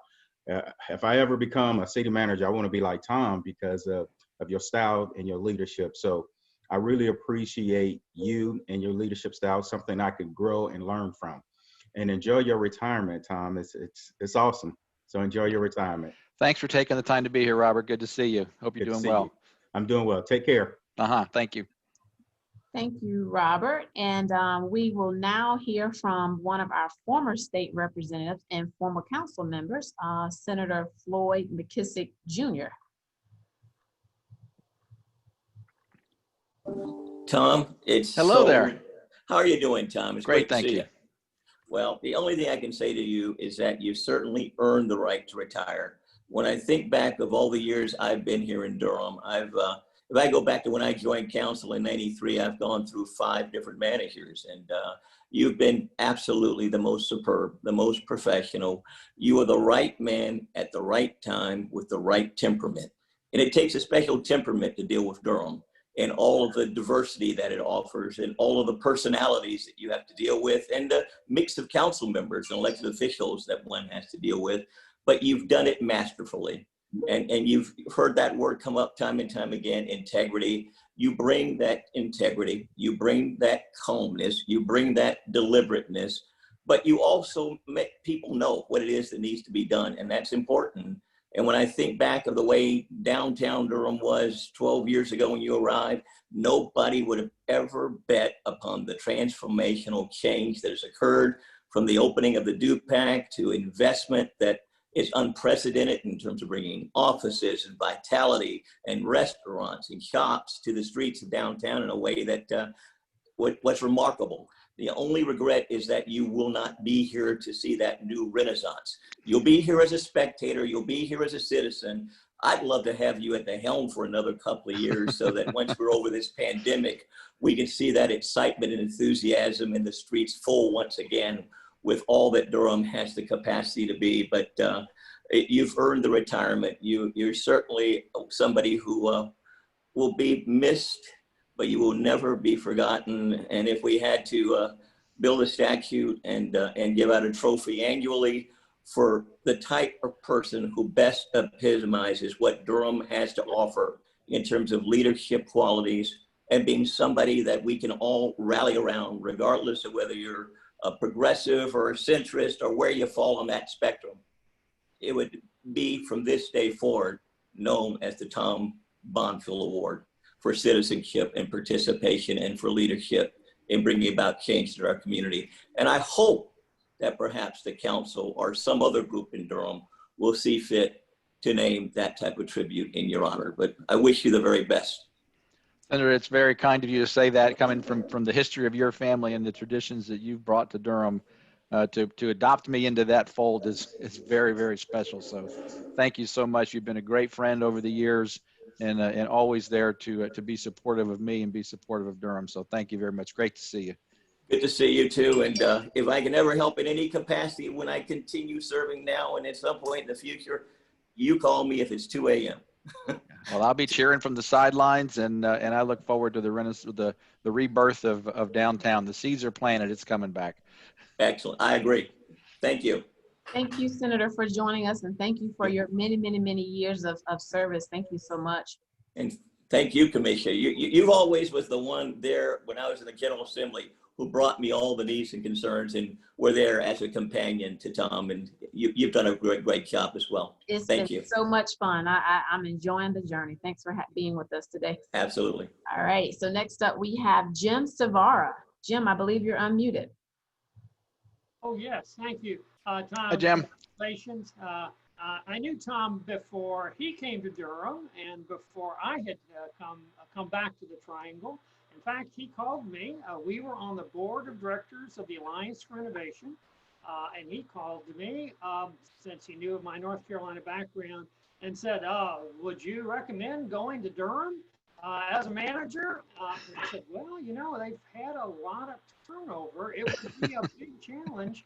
if I ever become a city manager, I want to be like Tom because of your style and your leadership. So I really appreciate you and your leadership style, something I could grow and learn from. and enjoy your retirement, Tom. It's awesome. So enjoy your retirement. Thanks for taking the time to be here, Robert. Good to see you. Hope you're Good to doing see well. you. I'm doing well. Take care. Thank you. Thank you, Robert. And we will now hear from one of our former state representatives and former council members, Senator Floyd McKissick Jr. Tom, it's Hello there. How are you doing, Tom? It's Great, great to thank see you. Well, the only thing I can say to you is that you certainly earned the right to retire. When I think back of all the years I've been here in Durham, if I go back to when I joined council in '93, I've gone through 5 different managers, and you've been absolutely the most superb, the most professional. You are the right man at the right time with the right temperament. And it takes a special temperament to deal with Durham and all of the diversity that it offers and all of the personalities that you have to deal with and the mix of council members and elected officials that one has to deal with. But you've done it masterfully. And you've heard that word come up time and time again, integrity. You bring that integrity, you bring that calmness, you bring that deliberateness, but you also make people know what it is that needs to be done, and that's important. And when I think back of the way downtown Durham was 12 years ago when you arrived, nobody would have ever bet upon the transformational change that has occurred from the opening of the Dupac to investment that is unprecedented in terms of bringing offices and vitality and restaurants and shops to the streets of downtown in a way that what's remarkable. The only regret is that you will not be here to see that new renaissance. You'll be here as a spectator, you'll be here as a citizen. I'd love to have you at the helm for another couple of years so that once we're over this pandemic, we can see that excitement and enthusiasm in the streets full once again with all that Durham has the capacity to be. But you've earned the retirement. You're certainly somebody who will be missed, but you will never be forgotten. And if we had to build a statue and give out a trophy annually for the type of person who best epitomizes what Durham has to offer in terms of leadership qualities and being somebody that we can all rally around, regardless of whether you're a progressive or a centrist or where you fall on that spectrum, it would be from this day forward known as the Tom Bonfield Award for citizenship and participation and for leadership in bringing about change to our community. And I hope that perhaps the council or some other group in Durham will see fit to name that type of tribute in your honor. But I wish you the very best. Senator, it's very kind of you to say that, coming from the history of your family and the traditions that you've brought to Durham. To adopt me into that fold is very, very special. So thank you so much. You've been a great friend over the years and always there to be supportive of me and be supportive of Durham. So thank you very much. Great to see you. Good to see you too. And if I can ever help in any capacity when I continue serving now and at some point in the future, you call me if it's 2 a.m. Well, I'll be cheering from the sidelines, and I look forward to the rebirth of downtown. The seeds are planted. It's coming back. Excellent. I agree. Thank you. Thank you, Senator, for joining us, and thank you for your many, many, many years of service. Thank you so much. And thank you, Commissioner. You've always was the one there when I was in the General Assembly who brought me all the needs and concerns and were there as a companion to Tom. And you've done a great job as well. Thank you. So much fun. I'm enjoying the journey. Thanks for being with us today. Absolutely. All right. So next up, we have Jim Savara. Jim, I believe you're unmuted. Oh, yes. Thank you. Tom, hi, Jim. Congratulations. I knew Tom before he came to Durham and before I had come back to the Triangle. In fact, he called me. We were on the board of directors of the Alliance for Innovation, and he called me since he knew of my North Carolina background and said, would you recommend going to Durham as a manager? And I said, well, you know, they've had a lot of turnover. It would be a big challenge.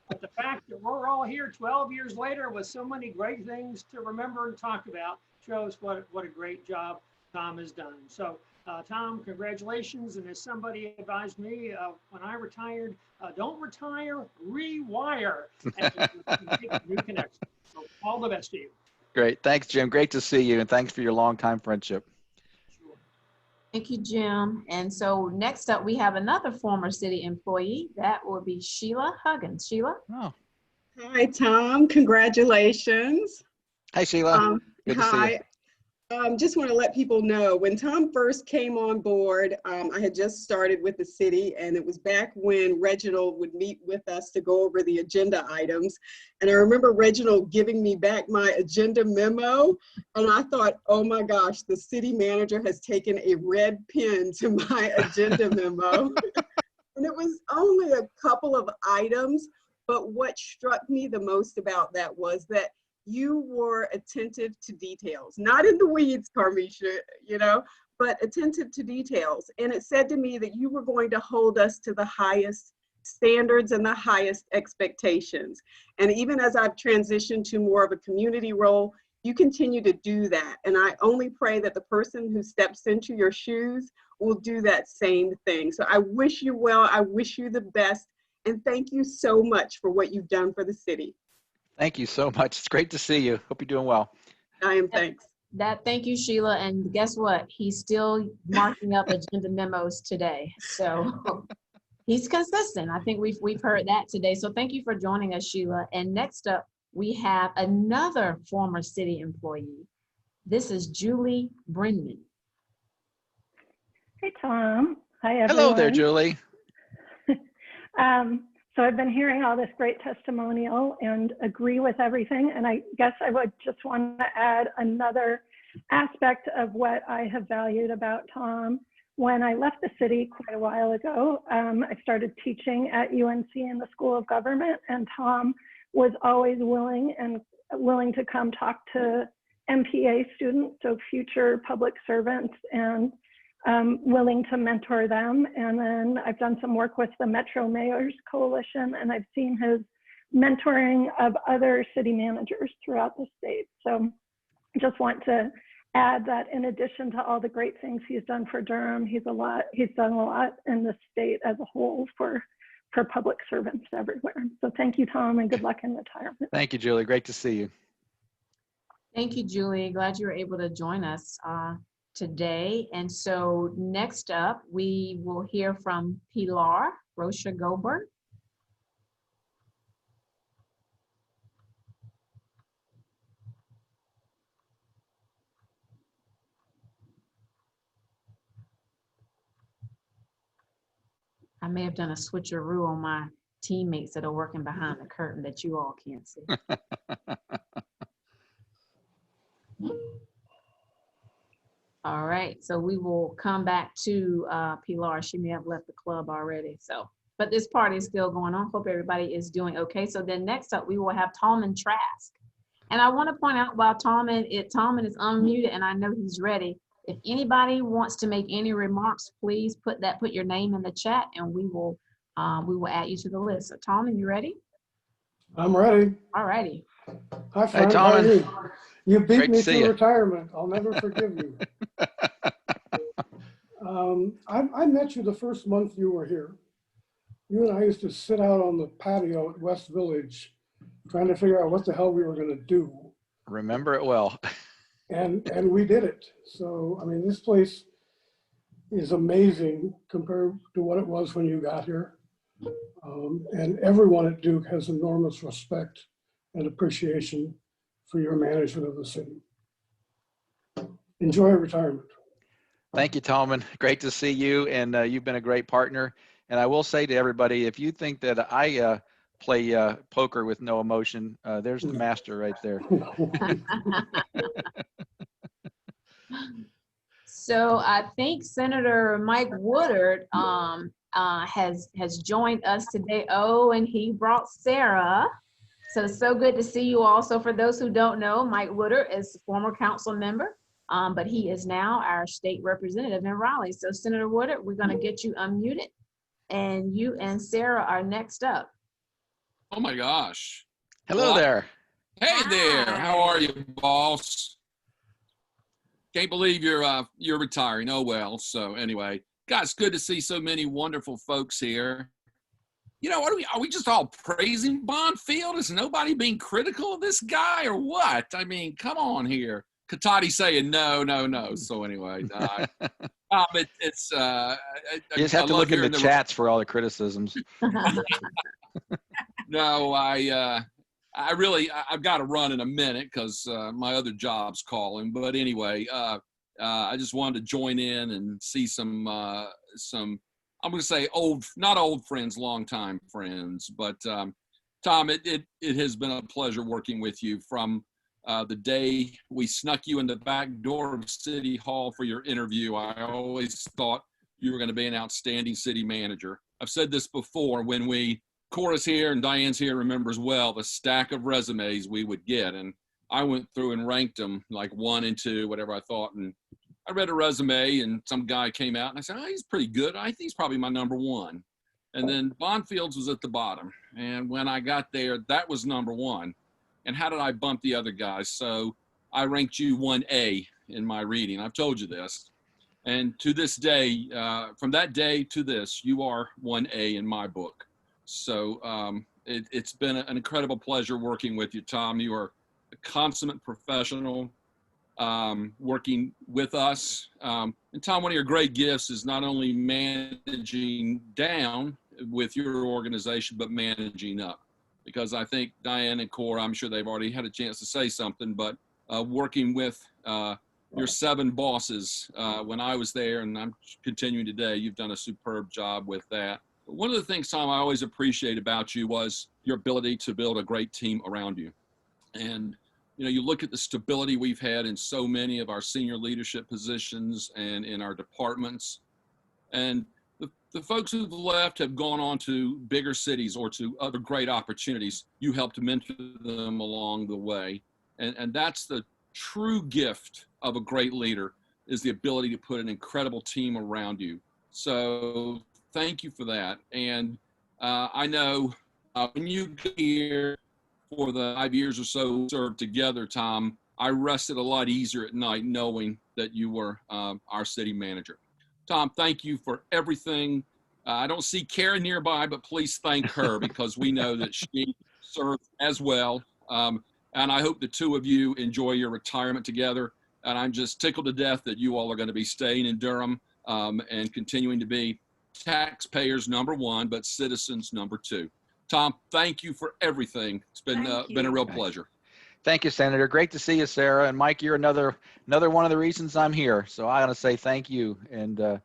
But the fact that we're all here 12 years later with so many great things to remember and talk about shows what a great job Tom has done. So, Tom, congratulations. And as somebody advised me when I retired, don't retire, rewire, and make a new connection. So all the best to you. Great. Thanks, Jim. Great to see you. And thanks for your long time friendship. Sure. Thank you, Jim. And so next up, we have another former city employee. That will be Shelia Huggins. Sheila? Oh. Hi, Tom. Congratulations. Hi, Sheila. Good to see you. Hi. Just want to let people know, when Tom first came on board, I had just started with the city, and it was back when Reginald would meet with us to go over the agenda items. And I remember Reginald giving me back my agenda memo, and I thought, oh my gosh, the city manager has taken a red pen to my agenda memo. And it was only a couple of items, but what struck me the most about that was that you were attentive to details, not in the weeds, Carmisha, you know, but attentive to details. And it said to me that you were going to hold us to the highest standards and the highest expectations. And even as I've transitioned to more of a community role, you continue to do that. And I only pray that the person who steps into your shoes will do that same thing. So I wish you well. I wish you the best. And thank you so much for what you've done for the city. Thank you so much. It's great to see you. Hope you're doing well. I am, thanks. Thank you, Sheila. And guess what? He's still marking up agenda memos today. So he's consistent. I think we've heard that today. So thank you for joining us, Sheila. And next up, we have another former city employee. This is Julie Brenman. Hey, Tom. Hi, everyone. Hello there, Julie. So I've been hearing all this great testimonial and agree with everything. And I guess I would just want to add another aspect of what I have valued about Tom. When I left the city quite a while ago, I started teaching at UNC in the School of Government, and Tom was always willing to come talk to MPA students, so future public servants, and willing to mentor them. And then I've done some work with the Metro Mayors Coalition, and I've seen his mentoring of other city managers throughout the state. So I just want to add that in addition to all the great things he's done for Durham, he's done a lot in the state as a whole for public servants everywhere. So thank you, Tom, and good luck in retirement. Thank you, Julie. Great to see you. Thank you, Julie. Glad you were able to join us today. And so next up, we will hear from Pilar Rocha Goldberg. I may have done a switcheroo on my teammates that are working behind the curtain that you all can't see. All right, so we will come back to Pilar. She may have left the club already. So, but this party is still going on. Hope everybody is doing okay. So then next up, we will have Tallman Trask. And I want to point out while Tallman is unmuted and I know he's ready, if anybody wants to make any remarks, please put your name in the chat and we will add you to the list. So Tallman, you ready? I'm ready. All righty. Hi, friend. Hey, How are Tallman. you? You beat Great me to see to you. retirement. I'll never forgive you. I met you the first month you were here. You and I used to sit out on the patio at West Village trying to figure out what the hell we were going to do. Remember it well. And we did it. So, I mean, this place is amazing compared to what it was when you got here. And everyone at Duke has enormous respect and appreciation for your management of the city. Enjoy retirement. Thank you, Tallman. Great to see you, and you've been a great partner. And I will say to everybody, if you think that I play poker with no emotion, there's the master right there. So I think Senator Mike Woodard has joined us today. Oh, and he brought Sarah. So good to see you all. So for those who don't know, Mike Woodard is a former council member, but he is now our state representative in Raleigh. So Senator Woodard, we're going to get you unmuted, and you and Sarah are next up. Oh my gosh. Hello there. Hey there. How are you, boss? Can't believe you're retiring. Oh well. So anyway, guys, good to see so many wonderful folks here. You know, are we just all praising Bonfield? Is nobody being critical of this guy or what? I mean, come on here. Katati saying no. So anyway, It's You just have to look in the chats for all the criticisms. No, I've got to run in a minute because my other job's calling. But anyway, I just wanted to join in and see some. I'm going to say not old friends, longtime friends. But Tom, it has been a pleasure working with you from the day we snuck you in the back door of City Hall for your interview. I always thought you were going to be an outstanding city manager. I've said this before when Cora's here and Diane's here, remembers well the stack of resumes we would get. And I went through and ranked them like 1 and 2, whatever I thought. And I read a resume and some guy came out and I said, oh, he's pretty good. I think he's probably my number 1. And then Bonfield's was at the bottom. And when I got there, that was number 1. And how did I bump the other guys? So I ranked you 1A in my reading. I've told you this. And to this day, from that day to this, you are 1A in my book. So it's been an incredible pleasure working with you, Tom. You are a consummate professional working with us. And Tom, one of your great gifts is not only managing down with your organization, but managing up. Because I think Diane and Cora, I'm sure they've already had a chance to say something, but working with your 7 bosses when I was there, and I'm continuing today, you've done a superb job with that. One of the things, Tom, I always appreciate about you was your ability to build a great team around you. And, you look at the stability we've had in so many of our senior leadership positions and in our departments. And the folks who've left have gone on to bigger cities or to other great opportunities. You helped mentor them along the way. And that's the true gift of a great leader, is the ability to put an incredible team around you. So thank you for that. And I know when you get here for the 5 years or so served together, Tom, I rested a lot easier at night knowing that you were our city manager. Tom, thank you for everything. I don't see Karen nearby, but please thank her because we know that she served as well. And I hope the 2 of you enjoy your retirement together. And I'm just tickled to death that you all are going to be staying in Durham and continuing to be taxpayers number 1, but citizens number 2. Tom, thank you for everything. It's been a real pleasure. Thank you, Senator. Great to see you, Sarah. And Mike, you're another one of the reasons I'm here. So I want to say thank you. And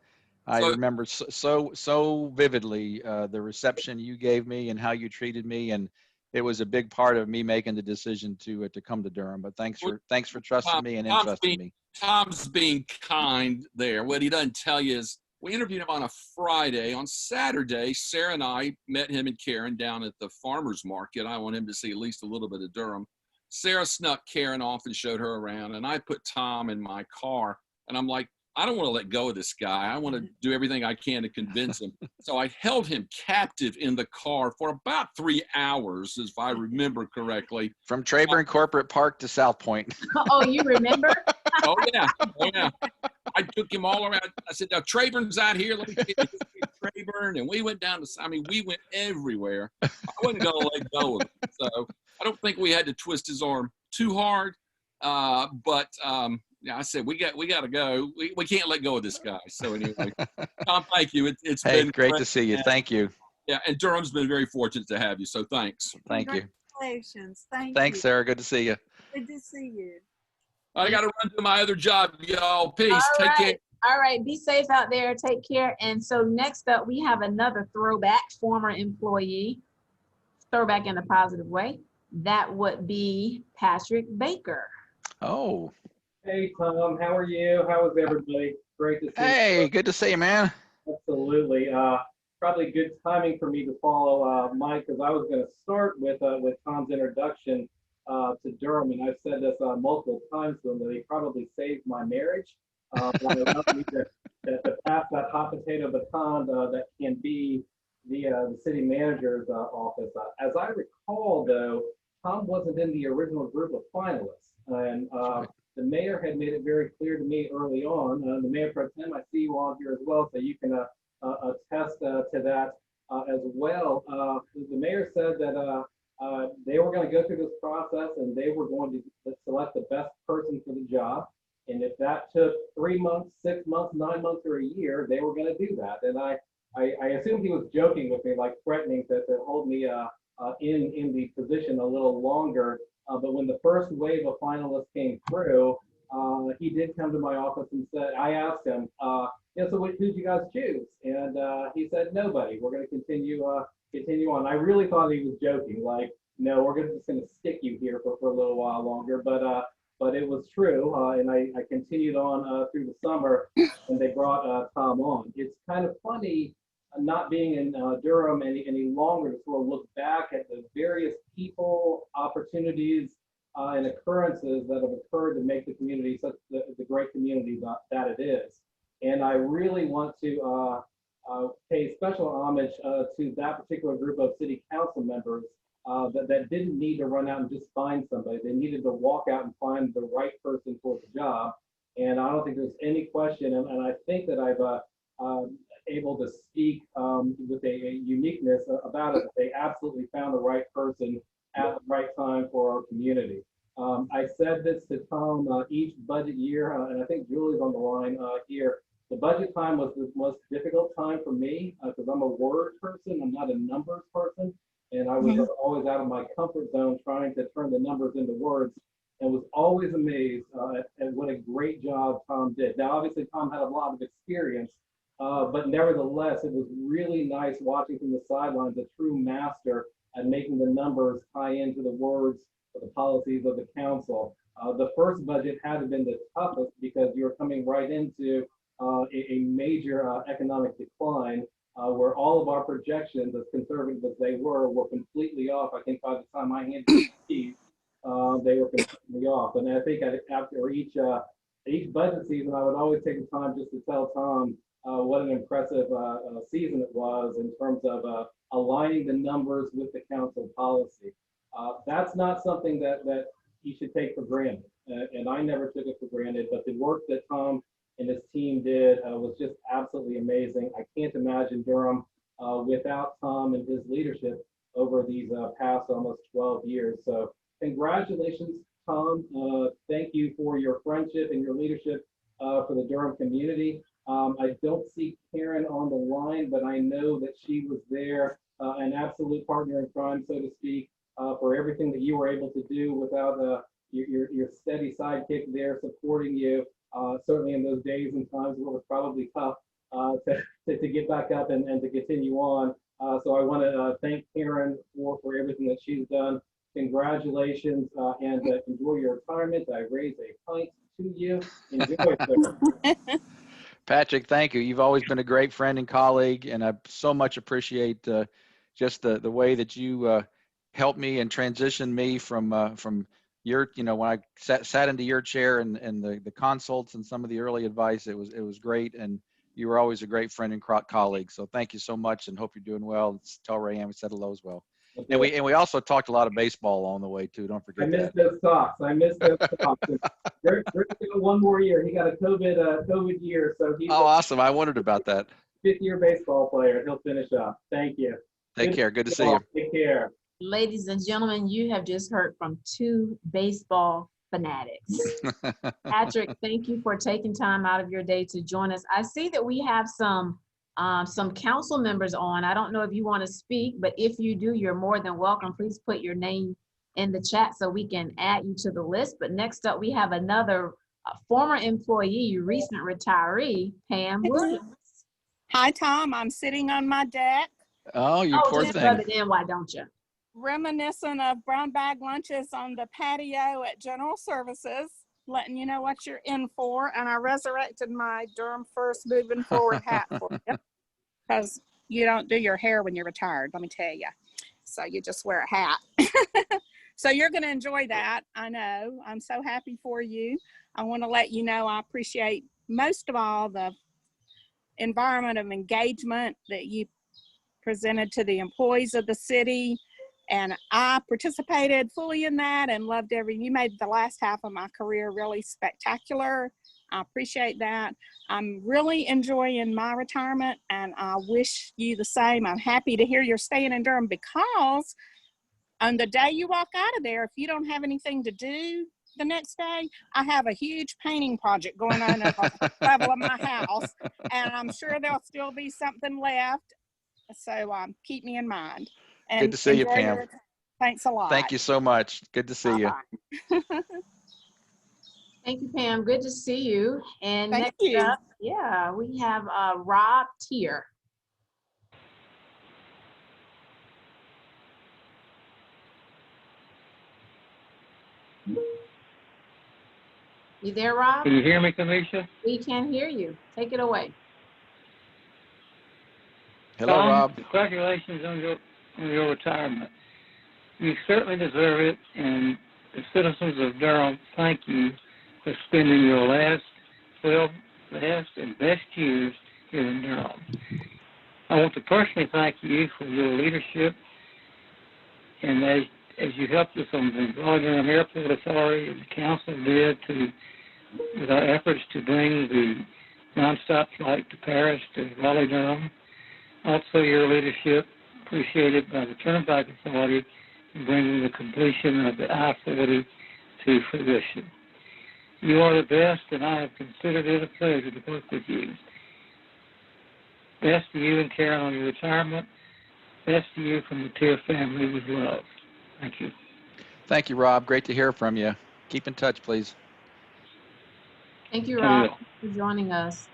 I remember so vividly the reception you gave me and how you treated me, and it was a big part of me making the decision to come to Durham. But thanks for trusting me and entrusting me. Tom's being kind there. What he doesn't tell you is we interviewed him on a Friday. On Saturday, Sarah and I met him and Karen down at the farmer's market. I want him to see at least a little bit of Durham. Sarah snuck Karen off and showed her around, and I put Tom in my car, and I'm like, I don't want to let go of this guy. I want to do everything I can to convince him. So I held him captive in the car for about 3 hours, if I remember correctly. From Trayburn Corporate Park to South Point. Oh, you remember? Oh, yeah. I took him all around. I said, now Trayburn's out here. Let me get you Trayburn. And we went down to, we went everywhere. I wasn't going to let go of him. So I don't think we had to twist his arm too hard. But I said, we got to go. We can't let go of this guy. So anyway, Tom, thank you. It's been great to see you. Thank you. Yeah, and Durham's been very fortunate to have you. So thanks. Thank you. Congratulations. Thanks, Sarah. Good to see you. Good to see you. I got to run to my other job, y'all. Peace. Take care. All right. Be safe out there. Take care. And so next up, we have another throwback, former employee, throwback in a positive way. That would be Patrick Baker. Oh. Hey, Tom. How are you? How is everybody? Great to see you. Hey, good to see you, man. Absolutely. Probably good timing for me to follow Mike, because I was going to start with Tom's introduction to Durham, and I've said this multiple times to him that he probably saved my marriage. But I love me to pass that hot potato baton that can be the city manager's office. As I recall, though, Tom wasn't in the original group of finalists, and the mayor had made it very clear to me early on. The mayor pro tem, I see you on here as well, so you can attest to that as well. The mayor said that they were going to go through this process and they were going to select the best person for the job. And if that took 3 months, 6 months, 9 months, or a year, they were going to do that. And I assumed he was joking with me, like threatening to hold me in the position a little longer. But when the first wave of finalists came through, he did come to my office and said, I asked him, so who did you guys choose? And he said, nobody. We're going to continue on. I really thought he was joking, like, no, we're just going to stick you here for a little while longer. But it was true, and I continued on through the summer, and they brought Tom on. It's kind of funny not being in Durham any longer to sort of look back at the various people, opportunities, and occurrences that have occurred to make the community such the great community that it is. And I really want to pay special homage to that particular group of city council members that didn't need to run out and just find somebody. They needed to walk out and find the right person for the job. And I don't think there's any question, and I think that I've able to speak with a uniqueness about it. They absolutely found the right person at the right time for our community. I said this to Tom each budget year, and I think Julie's on the line here. The budget time was the most difficult time for me because I'm a word person, I'm not a numbers person. And I was always out of my comfort zone trying to turn the numbers into words, and was always amazed at what a great job Tom did. Now, obviously, Tom had a lot of experience, but nevertheless, it was really nice watching from the sidelines a true master at making the numbers tie into the words of the policies of the council. The first budget had to have been the toughest because you're coming right into a major economic decline. Where all of our projections, as conservative as they were completely off. I think by the time I handed the keys, they were completely off. And I think after each budget season, I would always take the time just to tell Tom what an impressive season it was in terms of aligning the numbers with the council policy. That's not something that you should take for granted. And I never took it for granted, but the work that Tom and his team did was just absolutely amazing. I can't imagine Durham without Tom and his leadership over these past almost 12 years. So congratulations, Tom. Thank you for your friendship and your leadership for the Durham community. I don't see Karen on the line, but I know that she was there, an absolute partner in crime, so to speak, for everything that you were able to do without your steady sidekick there supporting you. Certainly in those days and times where it was probably tough to get back up and to continue on. So I want to thank Karen for everything that she's done. Congratulations and enjoy your retirement. I raise a pint to you. Enjoy it. Patrick, thank you. You've always been a great friend and colleague, and I so much appreciate just the way that you helped me and transitioned me from your, when I sat into your chair and the consults and some of the early advice. It was great, and you were always a great friend and colleague. So thank you so much, and hope you're doing well. Tell Rayanne we said hello as well. Okay. And we also talked a lot of baseball along the way too. Don't forget that. I missed those talks. Rick's got one more year. He got a COVID year, so he's awesome. I wondered about that. Fifth-year baseball player. He'll finish up. Thank you. Take care. Good to see you. Take care. Ladies and gentlemen, you have just heard from two baseball fanatics. Patrick, thank you for taking time out of your day to join us. I see that we have some council members on. I don't know if you want to speak, but if you do, you're more than welcome. Please put your name in the chat so we can add you to the list. But next up, we have another former employee, recent retiree, Pam Williams. Hi, Tom. I'm sitting on my deck. Oh, you poor thing. Rub it in, why don't you? Reminiscent of brown bag lunches on the patio at General Services, letting you know what you're in for. And I resurrected my Durham First Moving Forward hat for you, because you don't do your hair when you're retired, let me tell you. So you just wear a hat. So you're going to enjoy that. I know. I'm so happy for you. I want to let you know I appreciate most of all the environment of engagement that you presented to the employees of the city. And I participated fully in that and loved you made the last half of my career really spectacular. I appreciate that. I'm really enjoying my retirement, and I wish you the same. I'm happy to hear you're staying in Durham, because on the day you walk out of there, if you don't have anything to do, the next day, I have a huge painting project going on at the level of my house, and I'm sure there'll still be something left. So keep me in mind. And good to see you, Pam. Thanks a lot. Thank you so much. Good to see you. Thank you, Pam. Good to see you. And Thank next you. up, yeah, we have Rob Tier. You there, Rob? Can you hear me, Kamisha? We can hear you. Take it away. Hello, Tom, Rob. Congratulations on your retirement. You certainly deserve it, and the citizens of Durham thank you for spending your last and best years here in Durham. I want to personally thank you for your leadership, and as you helped us on the Durham Airport Authority, and the council did with our efforts to bring the nonstop flight to Paris to Raleigh, Durham. Also, your leadership appreciated by the Turnpike Authority in bringing the completion of the I-40 to fruition. You are the best, and I have considered it a pleasure to work with you. Best to you and Karen on your retirement. Best to you from the Tier family with love. Thank you. Thank you, Rob. Great to hear from you. Keep in touch, please. Thank you, Rob, for joining us.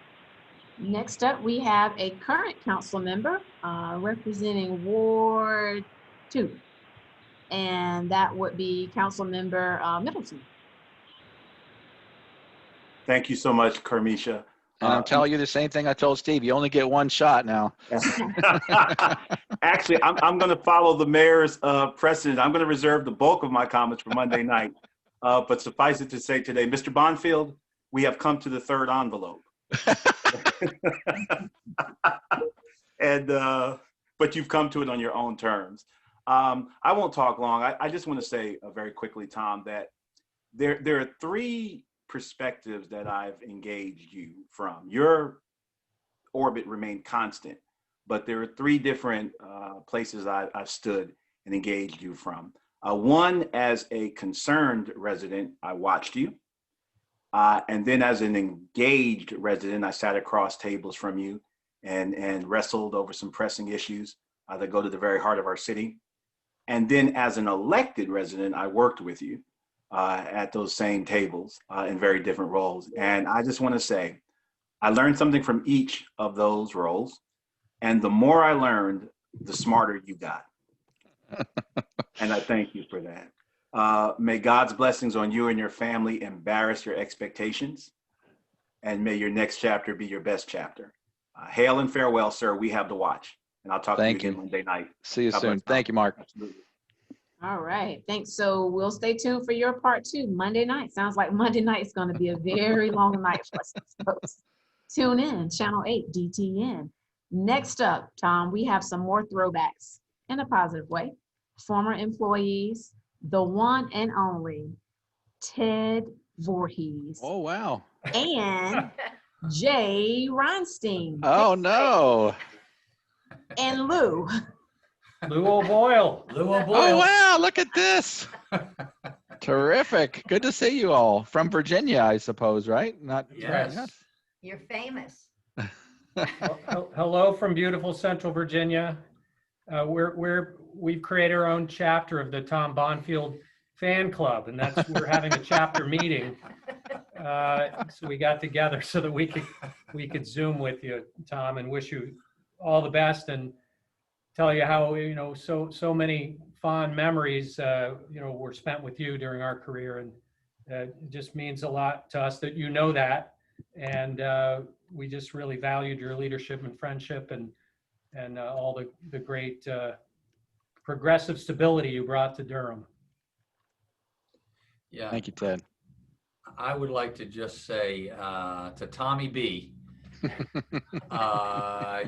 Next up, we have a current council member representing Ward 2, and that would be Council Member Middleton. Thank you so much, Karmisha. And I'm telling you the same thing I told Steve. You only get one shot now. Actually, I'm going to follow the mayor's precedent. I'm going to reserve the bulk of my comments for Monday night. But suffice it to say today, Mr. Bonfield, we have come to the third envelope. But you've come to it on your own terms. I won't talk long. I just want to say very quickly, Tom, that there are three perspectives that I've engaged you from. Your orbit remained constant, but there are three different places I've stood and engaged you from. One, as a concerned resident, I watched you. And then as an engaged resident, I sat across tables from you and wrestled over some pressing issues that go to the very heart of our city. And then as an elected resident, I worked with you at those same tables in very different roles. And I just want to say, I learned something from each of those roles. And the more I learned, the smarter you got. And I thank you for that. May God's blessings on you and your family embarrass your expectations. And may your next chapter be your best chapter. Hail and farewell, sir. We have to watch. And I'll talk to you again Monday night. See you soon. Thank you, Mark. Absolutely. All right, thanks. So we'll stay tuned for your part 2, Monday night. Sounds like Monday night is going to be a very long night for us folks. Tune in, Channel 8, DTN. Next up, Tom, we have some more throwbacks in a positive way. Former employees, the one and only Ted Voorhees. Oh, wow. And Jay Reinstein. Oh, no. And Lou. Lou O'Boyle. Lou O'Boyle. Oh, wow. Look at this. Terrific. Good to see you all. From Virginia, I suppose, right? Not. Yes. Yes. You're famous. Hello from beautiful Central Virginia. We've created our own chapter of the Tom Bonfield fan club, and we're having a chapter meeting. So we got together so that we could Zoom with you, Tom, and wish you all the best and tell you how so many fond memories were spent with you during our career, and it just means a lot to us that you know that, and we just really valued your leadership and friendship and all the great progressive stability you brought to Durham. Yeah. Thank you, Ted. I would like to just say to Tommy B,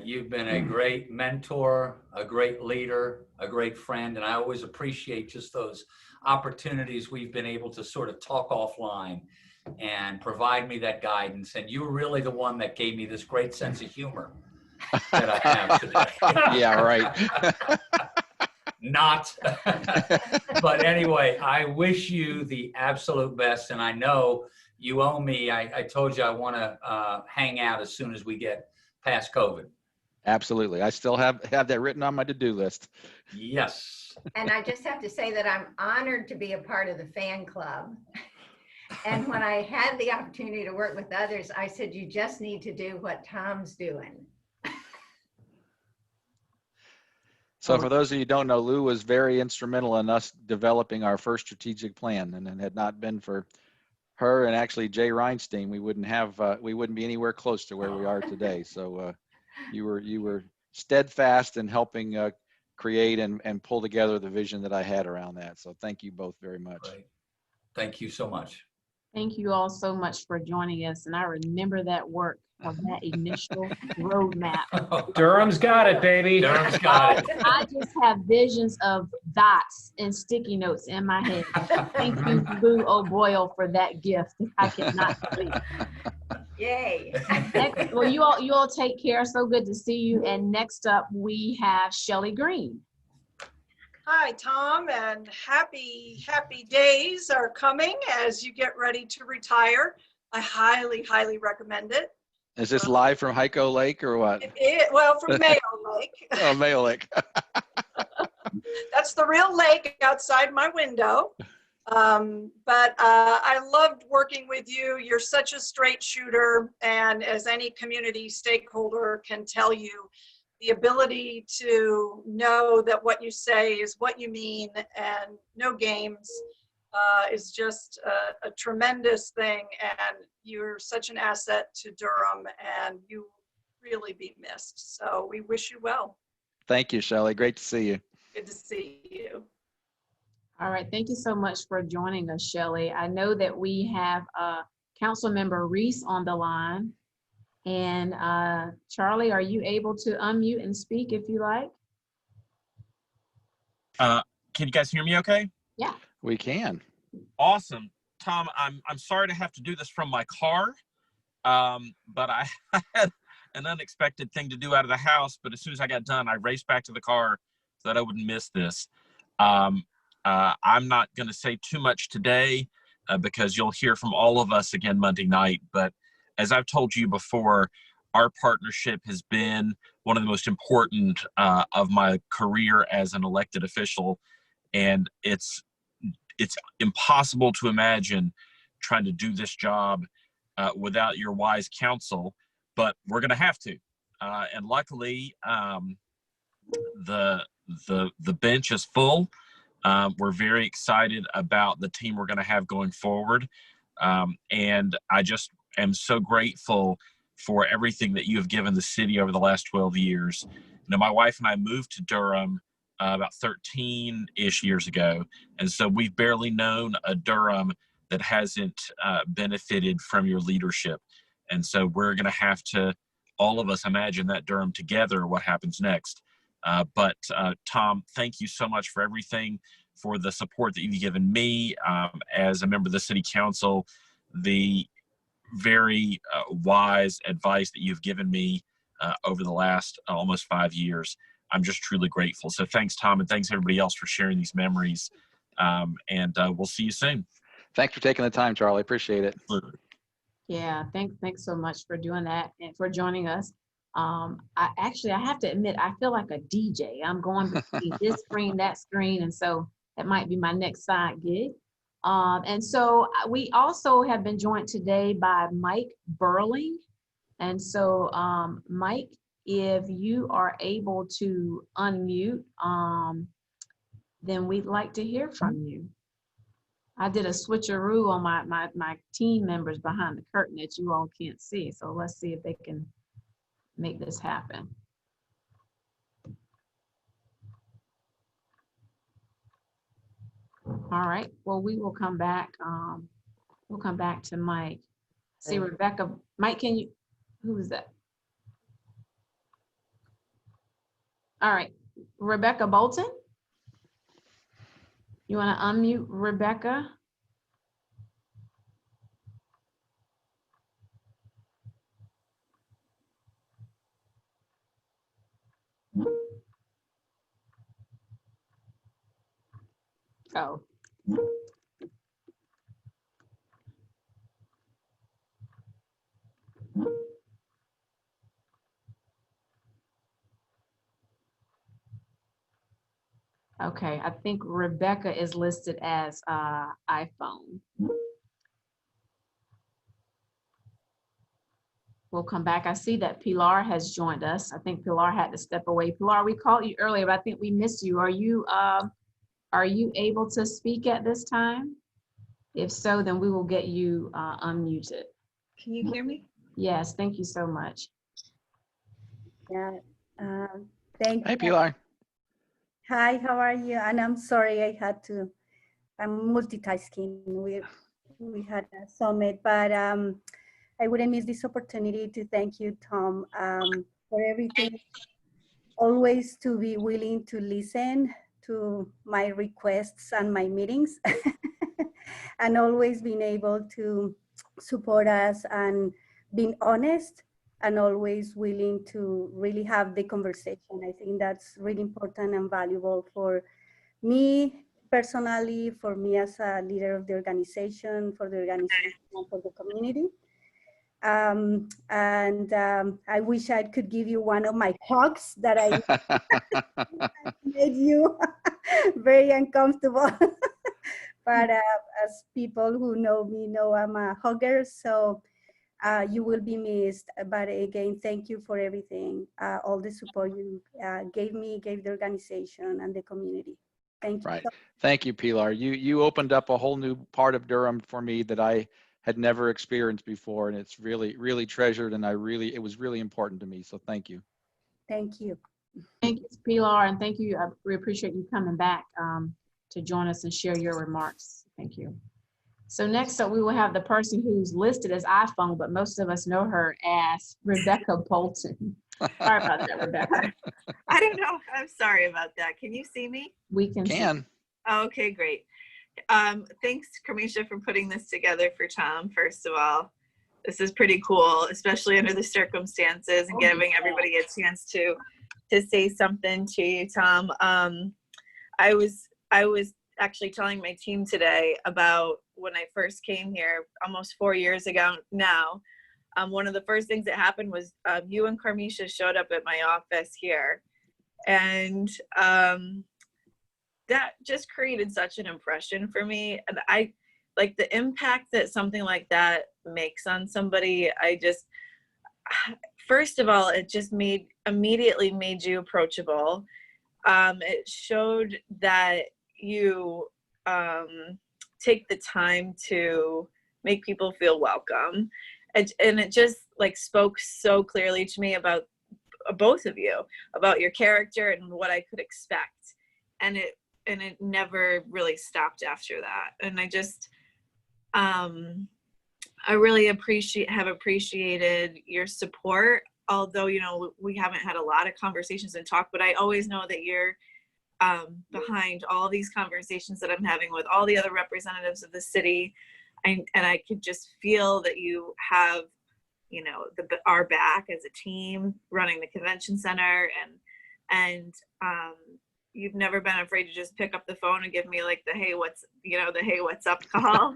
you've been a great mentor, a great leader, a great friend, and I always appreciate just those opportunities we've been able to sort of talk offline and provide me that guidance. And you were really the one that gave me this great sense of humor that I have today. Yeah, right. not. But anyway, I wish you the absolute best. And I know you owe me. I told you I want to hang out as soon as we get past COVID. Absolutely. I still have that written on my to-do list. Yes. And I just have to say that I'm honored to be a part of the fan club. And when I had the opportunity to work with others, I said, you just need to do what Tom's doing. So for those of you who don't know, Lou was very instrumental in us developing our first strategic plan. And it had not been for her and actually Jay Reinstein, we wouldn't be anywhere close to where we are today. So you were steadfast in helping create and pull together the vision that I had around that. So thank you both very much. Right. Thank you so much. Thank you all so much for joining us. And I remember that work of that initial roadmap. Durham's got it, baby. Durham's got it. I just have visions of dots and sticky notes in my head. Thank you, Lou O'Boyle, for that gift. I cannot believe. Yay. Well, you all take care. So good to see you. And next up, we have Shelley Green. Hi, Tom, and happy days are coming as you get ready to retire. I highly recommend it. Is this live from Hyco Lake or what? Well, from Mayo Lake. Oh, Mayo Lake. That's the real lake outside my window. But I loved working with you. You're such a straight shooter, and as any community stakeholder can tell you, the ability to know that what you say is what you mean and no games is just a tremendous thing. And you're such an asset to Durham, and you really be missed. So we wish you well. Thank you, Shelley. Great to see you. Good to see you. All right. Thank you so much for joining us, Shelley. I know that we have Councilmember Reese on the line. And Charlie, are you able to unmute and speak if you like? Can you guys hear me okay? Yeah. We can. Awesome. Tom, I'm sorry to have to do this from my car, but I had an unexpected thing to do out of the house, but as soon as I got done, I raced back to the car so that I wouldn't miss this. I'm not going to say too much today because you'll hear from all of us again Monday night, but as I've told you before, our partnership has been one of the most important of my career as an elected official, and it's impossible to imagine trying to do this job without your wise counsel, but we're going to have to. And luckily, the bench is full. We're very excited about the team we're going to have going forward, and I just am so grateful for everything that you have given the city over the last 12 years. You know, my wife and I moved to Durham about 13-ish years ago, and so we've barely known a Durham that hasn't benefited from your leadership. And so we're going to have to, all of us, imagine that Durham together, what happens next. But Tom, thank you so much for everything, for the support that you've given me as a member of the City Council, the very wise advice that you've given me over the last almost 5 years. I'm just truly grateful. So thanks, Tom, and thanks everybody else for sharing these memories. And we'll see you soon. Thanks for taking the time, Charlie. Appreciate it. Yeah, thanks so much for doing that and for joining us. I have to admit, I feel like a DJ. I'm going between this screen, that screen, and so that might be my next side gig. And so we also have been joined today by Mike Burling. And so Mike, if you are able to unmute, then we'd like to hear from you. I did a switcheroo on my team members behind the curtain that you all can't see. So let's see if they can make this happen. All right, well, we will come back. We'll come back to Mike. See, Rebecca, Mike, can you, who is that? All right, Rebecca Bolton. You want to unmute Rebecca? Oh. Okay, I think Rebecca is listed as iPhone. We'll come back. I see that Pilar has joined us. I think Pilar had to step away. Pilar, we called you earlier, but I think we missed you. Are you able to speak at this time? If so, then we will get you unmuted. Can you hear me? Yes, thank you so much. Yeah. Thank Hey, you. Pilar. Hi, how are you? And I'm sorry I'm multitasking. We had a summit, but I wouldn't miss this opportunity to thank you, Tom, for everything. Always to be willing to listen to my requests and my meetings, and always being able to support us and being honest and always willing to really have the conversation. I think that's really important and valuable for me personally, for me as a leader of the organization, for the organization, and for the community. I wish I could give you one of my hugs that I made you very uncomfortable. But as people who know me know I'm a hugger, so you will be missed. But again, thank you for everything, all the support you gave me, gave the organization and the community. Thank you. Right. Thank you, Pilar. You opened up a whole new part of Durham for me that I had never experienced before, and it's really, really treasured, and it was really important to me. So thank you. Thank you. Thank you, Pilar, and thank you. We appreciate you coming back to join us and share your remarks. Thank you. So next up, we will have the person who's listed as iPhone, but most of us know her as Rebecca Bolton. Sorry about that, Rebecca. I don't know. I'm sorry about that. Can you see me? We can. See. Oh, okay, great. Thanks, Kamisha, for putting this together for Tom, first of all. This is pretty cool, especially under the circumstances and giving everybody a chance to say something to you, Tom. I was actually telling my team today about when I first came here almost 4 years ago now. One of the first things that happened was you and Kamisha showed up at my office here, and that just created such an impression for me. And I like the impact that something like that makes on somebody. First of all, it just immediately made you approachable. It showed that you take the time to make people feel welcome. And it just like spoke so clearly to me about both of you, about your character and what I could expect. And it never really stopped after that. And I just, I really have appreciated your support, although, you know, we haven't had a lot of conversations and talk, but I always know that you're behind all these conversations that I'm having with all the other representatives of the city. And I could just feel that you have, you know, our back as a team running the convention center, and you've never been afraid to just pick up the phone and give me like the hey what's up call,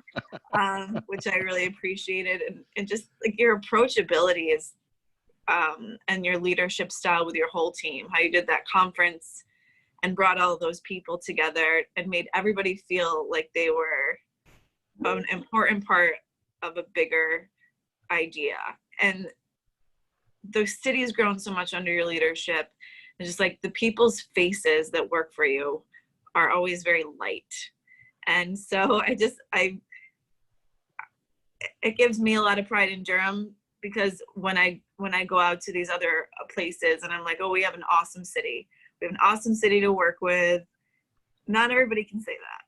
which I really appreciated, and just like your approachability is and your leadership style with your whole team, how you did that conference and brought all of those people together and made everybody feel like they were an important part of a bigger idea. And the city has grown so much under your leadership. And just like the people's faces that work for you are always very light. And so it gives me a lot of pride in Durham, because when I go out to these other places and I'm like, oh, we have an awesome city. We have an awesome city to work with. Not everybody can say that.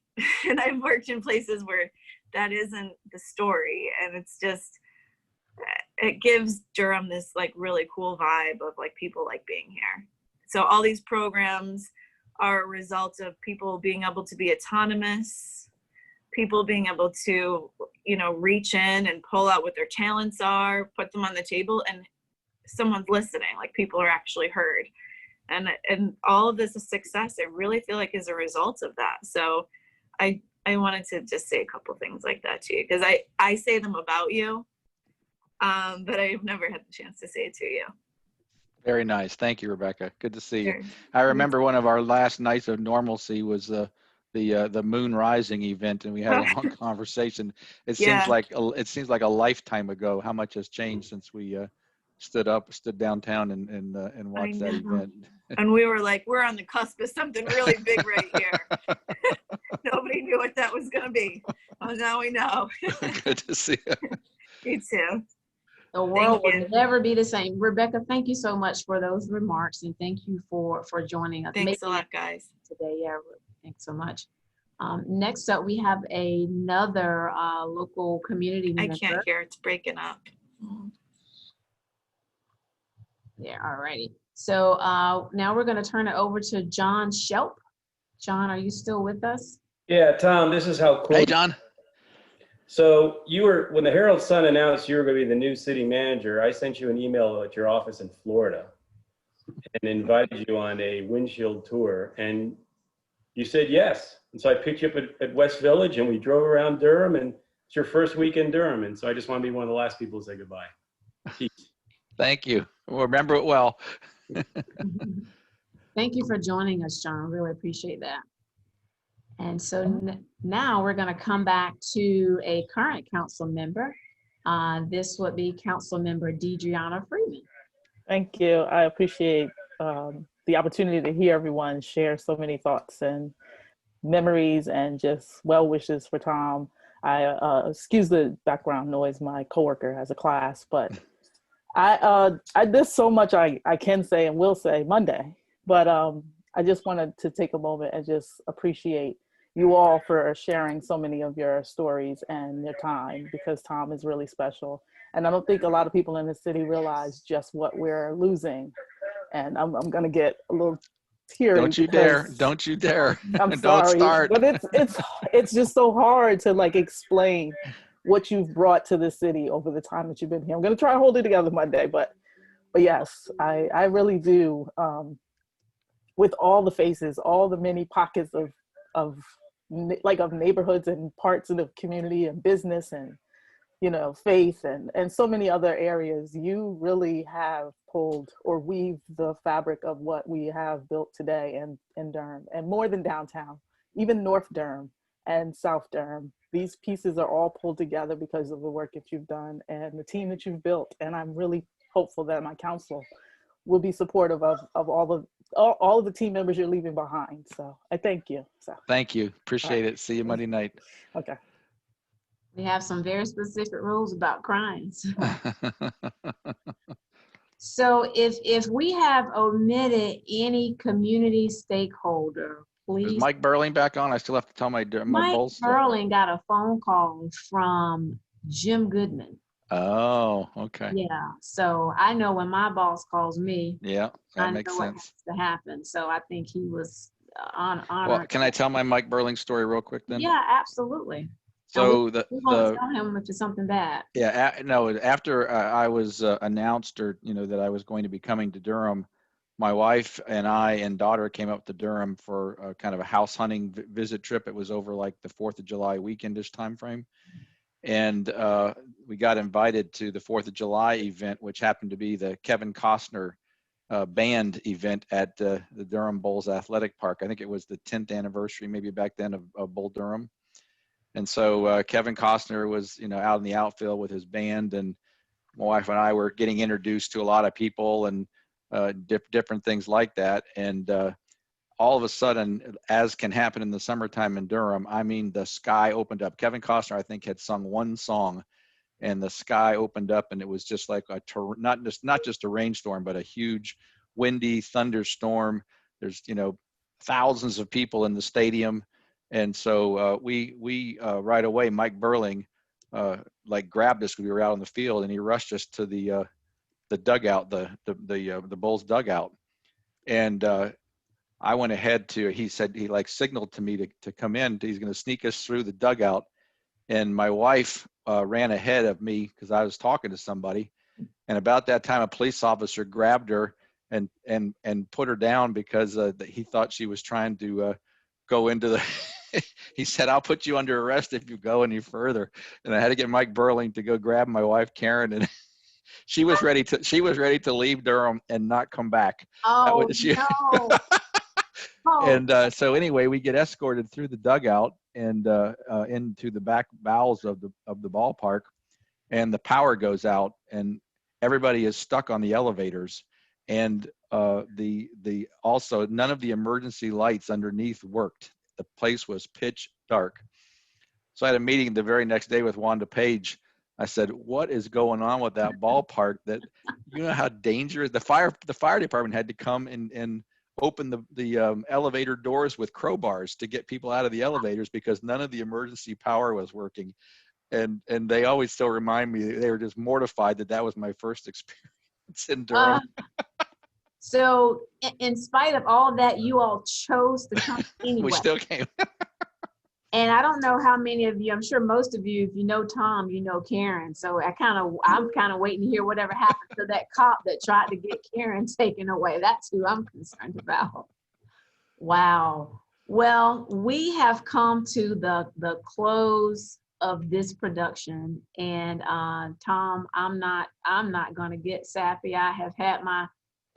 And I've worked in places where that isn't the story. And it's just, it gives Durham this like really cool vibe of like people like being here. So all these programs are a result of people being able to be autonomous, people being able to, you know, reach in and pull out what their talents are, put them on the table, and someone's listening, like people are actually heard. And all of this is success, I really feel like, is a result of that. So I wanted to just say a couple things like that to you, because I say them about you, but I've never had the chance to say it to you. Very nice. Thank you, Rebecca. Good to see Sure. you. I remember one of our last nights of normalcy was the moon rising event, and we had a long conversation. It Yeah. seems like a lifetime ago how much has changed since we stood downtown and watched that event. And we were like, we're on the cusp of something really big right here. Nobody knew what that was going to be. Oh, now we know. Good to see you. You too. The world will never be the same. Rebecca, thank you so much for those remarks, and thank you for joining us. Thanks a lot, guys. Today, yeah, thanks so much. Next up, we have another local community member. I can't hear. It's breaking up. Yeah, all righty. So now we're going to turn it over to John Shelp. John, are you still with us? Yeah, Tom, this is how cool. Hey, John. So when the Herald Sun announced you were going to be the new city manager, I sent you an email at your office in Florida and invited you on a windshield tour, and you said yes. And so I picked you up at West Village, and we drove around Durham, and it's your first week in Durham. And so I just want to be one of the last people to say goodbye. Peace. Thank you. We'll remember it well. Thank you for joining us, John. Really appreciate that. And so now we're going to come back to a current council member. This would be Council Member Deidreana Freeman. Thank you. I appreciate the opportunity to hear everyone share so many thoughts and memories and just well wishes for Tom. I excuse the background noise. My coworker has a class, but there's so much I can say and will say Monday, but I just wanted to take a moment and just appreciate you all for sharing so many of your stories and your time, because Tom is really special. And I don't think a lot of people in the city realize just what we're losing. And I'm going to get a little teary. Don't you dare. Don't you dare. I'm Don't sorry, start. but it's just so hard to like explain what you've brought to the city over the time that you've been here. I'm going to try to hold it together Monday, but yes, I really do. With all the faces, all the many pockets of neighborhoods and parts of the community and business and, faith and so many other areas, you really have pulled or weaved the fabric of what we have built today in Durham, and more than downtown, even North Durham and South Durham. These pieces are all pulled together because of the work that you've done and the team that you've built. And I'm really hopeful that my council will be supportive of all of the team members you're leaving behind. So I thank you. Thank you. Appreciate it. See you Monday night. Okay. We have some very specific rules about crimes. So if we have omitted any community stakeholder, please. Is Mike Burling back on? I still have to tell my Mike Bulls. Burling got a phone call from Jim Goodman. Oh, okay. Yeah, so I know when my boss calls me, Yeah, that makes what sense. has to happen. So I think he was on. Well, can I tell my Mike Burling story real quick then? Yeah, absolutely. So we won't tell him if it's something bad. Yeah, after I was announced or that I was going to be coming to Durham, my wife and I and daughter came up to Durham for a kind of a house hunting visit trip. It was over like the 4th of July weekendish time frame. And we got invited to the 4th of July event, which happened to be the Kevin Costner band event at the Durham Bulls Athletic Park. I think it was the 10th anniversary, maybe back then, of Bull Durham. And so Kevin Costner was, out in the outfield with his band, and my wife and I were getting introduced to a lot of people and different things like that. And all of a sudden, as can happen in the summertime in Durham, I mean, the sky opened up. Kevin Costner, I think, had sung one song, and the sky opened up, and it was just like not just a rainstorm, but a huge windy thunderstorm. There's thousands of people in the stadium, and so we right away, Mike Burling grabbed us. We were out on the field, and he rushed us to the dugout, the Bulls dugout, and I went ahead he said he signaled to me to come in. He's going to sneak us through the dugout. And my wife ran ahead of me because I was talking to somebody. And about that time, a police officer grabbed her and put her down because he thought she was trying to go into the he said, I'll put you under arrest if you go any further. And I had to get Mike Burling to go grab my wife, Karen, and she was ready to leave Durham and not come back. Oh, no. And so anyway, we get escorted through the dugout and into the back bowels of the ballpark, and the power goes out and everybody is stuck on the elevators, and also none of the emergency lights underneath worked. The place was pitch dark. So I had a meeting the very next day with Wanda Page. I said, what is going on with that ballpark? That, you know how dangerous the fire department had to come and open the elevator doors with crowbars to get people out of the elevators because none of the emergency power was working. And they always still remind me, they were just mortified that was my first experience in Durham. So in spite of all that, you all chose to come anyway. We still came. And I don't know how many of you, I'm sure most of you, if you know Tom, you know Karen. So I'm kind of waiting to hear whatever happened to that cop that tried to get Karen taken away. That's who I'm concerned about. Wow. Well, we have come to the close of this production, and Tom, I'm not going to get sappy. I have had my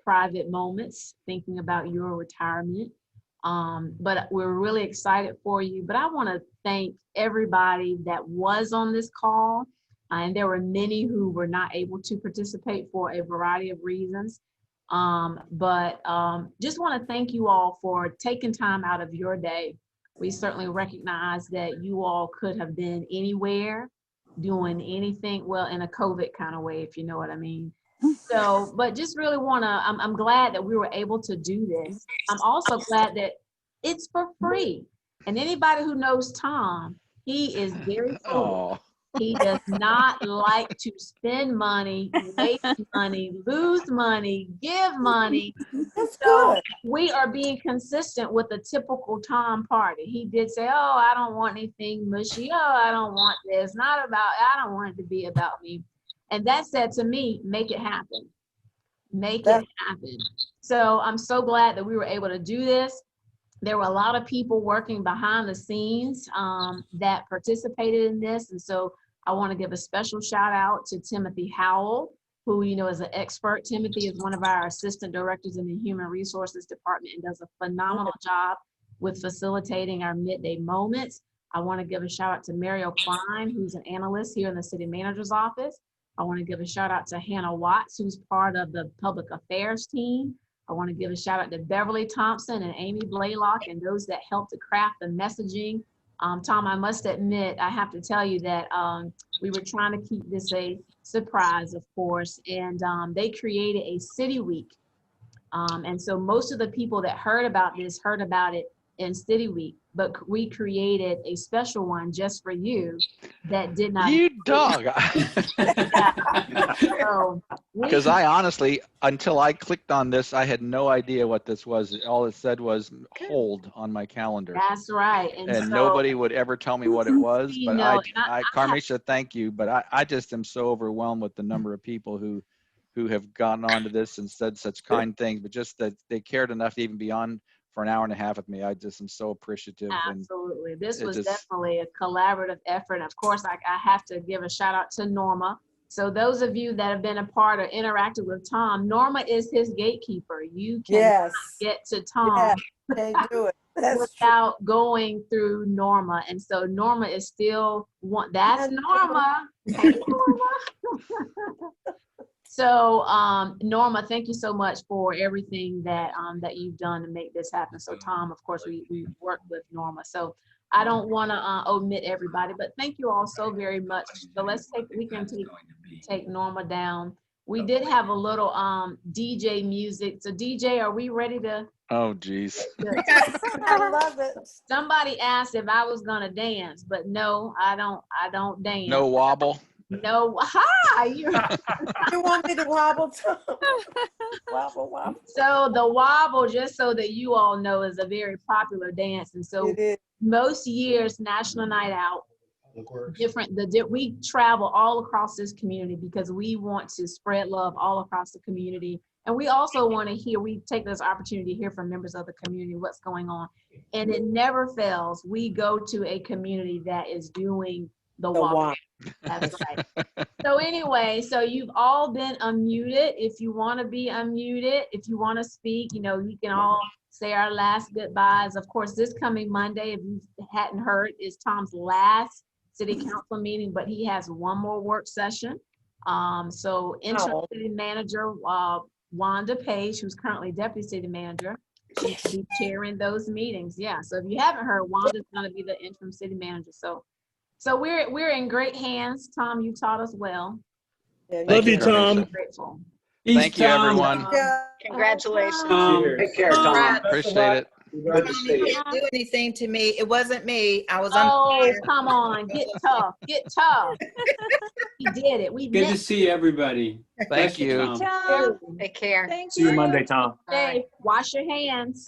private moments thinking about your retirement. But we're really excited for you. But I want to thank everybody that was on this call. And there were many who were not able to participate for a variety of reasons. But just want to thank you all for taking time out of your day. We certainly recognize that you all could have been anywhere doing anything, well, in a COVID kind of way, if you know what I mean. So, but just really want to, I'm glad that we were able to do this. I'm also glad that it's for free. And anybody who knows Tom, he is very frugal. He does not like to spend money, waste money, lose money, give money. So we are being consistent with the typical Tom party. He did say, oh, I don't want anything mushy. Oh, I don't want this. I don't want it to be about me. And that said, to me, make it happen. Make it happen. So I'm so glad that we were able to do this. There were a lot of people working behind the scenes that participated in this. And so I want to give a special shout out to Timothy Howell, who, you know, is an expert. Timothy is one of our assistant directors in the Human Resources Department and does a phenomenal job with facilitating our midday moments. I want to give a shout out to Mario Klein, who's an analyst here in the city manager's office. I want to give a shout out to Hannah Watts, who's part of the public affairs team. I want to give a shout out to Beverly Thompson and Amy Blaylock and those that helped to craft the messaging. Tom, I must admit, I have to tell you that we were trying to keep this a surprise, of course, and they created a city week. And so most of the people that heard about this heard about it in City Week, but we created a special one just for you that did not. You dog. Because I honestly, until I clicked on this, I had no idea what this was. All it said was hold on my calendar. That's right. And so, nobody would ever tell me what it was. But know, Carmisha, thank you. But I just am so overwhelmed with the number of people who have gotten onto this and said such kind things, but just that they cared enough to even be on for an hour and a half with me. I just am so appreciative. Absolutely. This was definitely a collaborative effort. Of course, I have to give a shout out to Norma. So those of you that have been a part or interacted with Tom, Norma is his gatekeeper. You can get to Tom without going through Norma. And so Norma is still one. That's Norma. Hey, Norma. So Norma, thank you so much for everything that that you've done to make this happen. So Tom, of course, we worked with Norma. So I don't want to omit everybody, but thank you all so very much. So we can take Norma down. We did have a little DJ music. So DJ, are we ready to? Oh, geez. I love it. Somebody asked if I was gonna dance, but no, I don't dance. No wobble. No, hi. You want me to wobble too? Wobble. So the wobble, just so that you all know, is a very popular dance. And so most years, National Night Out, we travel all across this community because we want to spread love all across the community And we also want to hear, we take this opportunity to hear from members of the community what's going on. And it never fails. We go to a community that is doing the walk. That's right. So anyway, so you've all been unmuted. If you want to be unmuted, if you want to speak, you know, you can all say our last goodbyes. Of course, this coming Monday, if you hadn't heard, is Tom's last city council meeting, but he has one more work session. So interim city manager, Wanda Page, who's currently deputy city manager, she'll be chairing those meetings. Yeah, so if you haven't heard, Wanda's going to be the interim city manager. So we're in great hands. Tom, you taught us well. Love you, Tom. Grateful. Thank you, everyone. Congratulations. Take care, Tom. Appreciate it. Tom, you didn't do anything to me. It wasn't me. I was Oh, come on. Get tough. Get tough. We did it. We Good did to see everybody. Thank you. Tom. Take care. Thank See you Monday, Tom. Hey, wash your hands.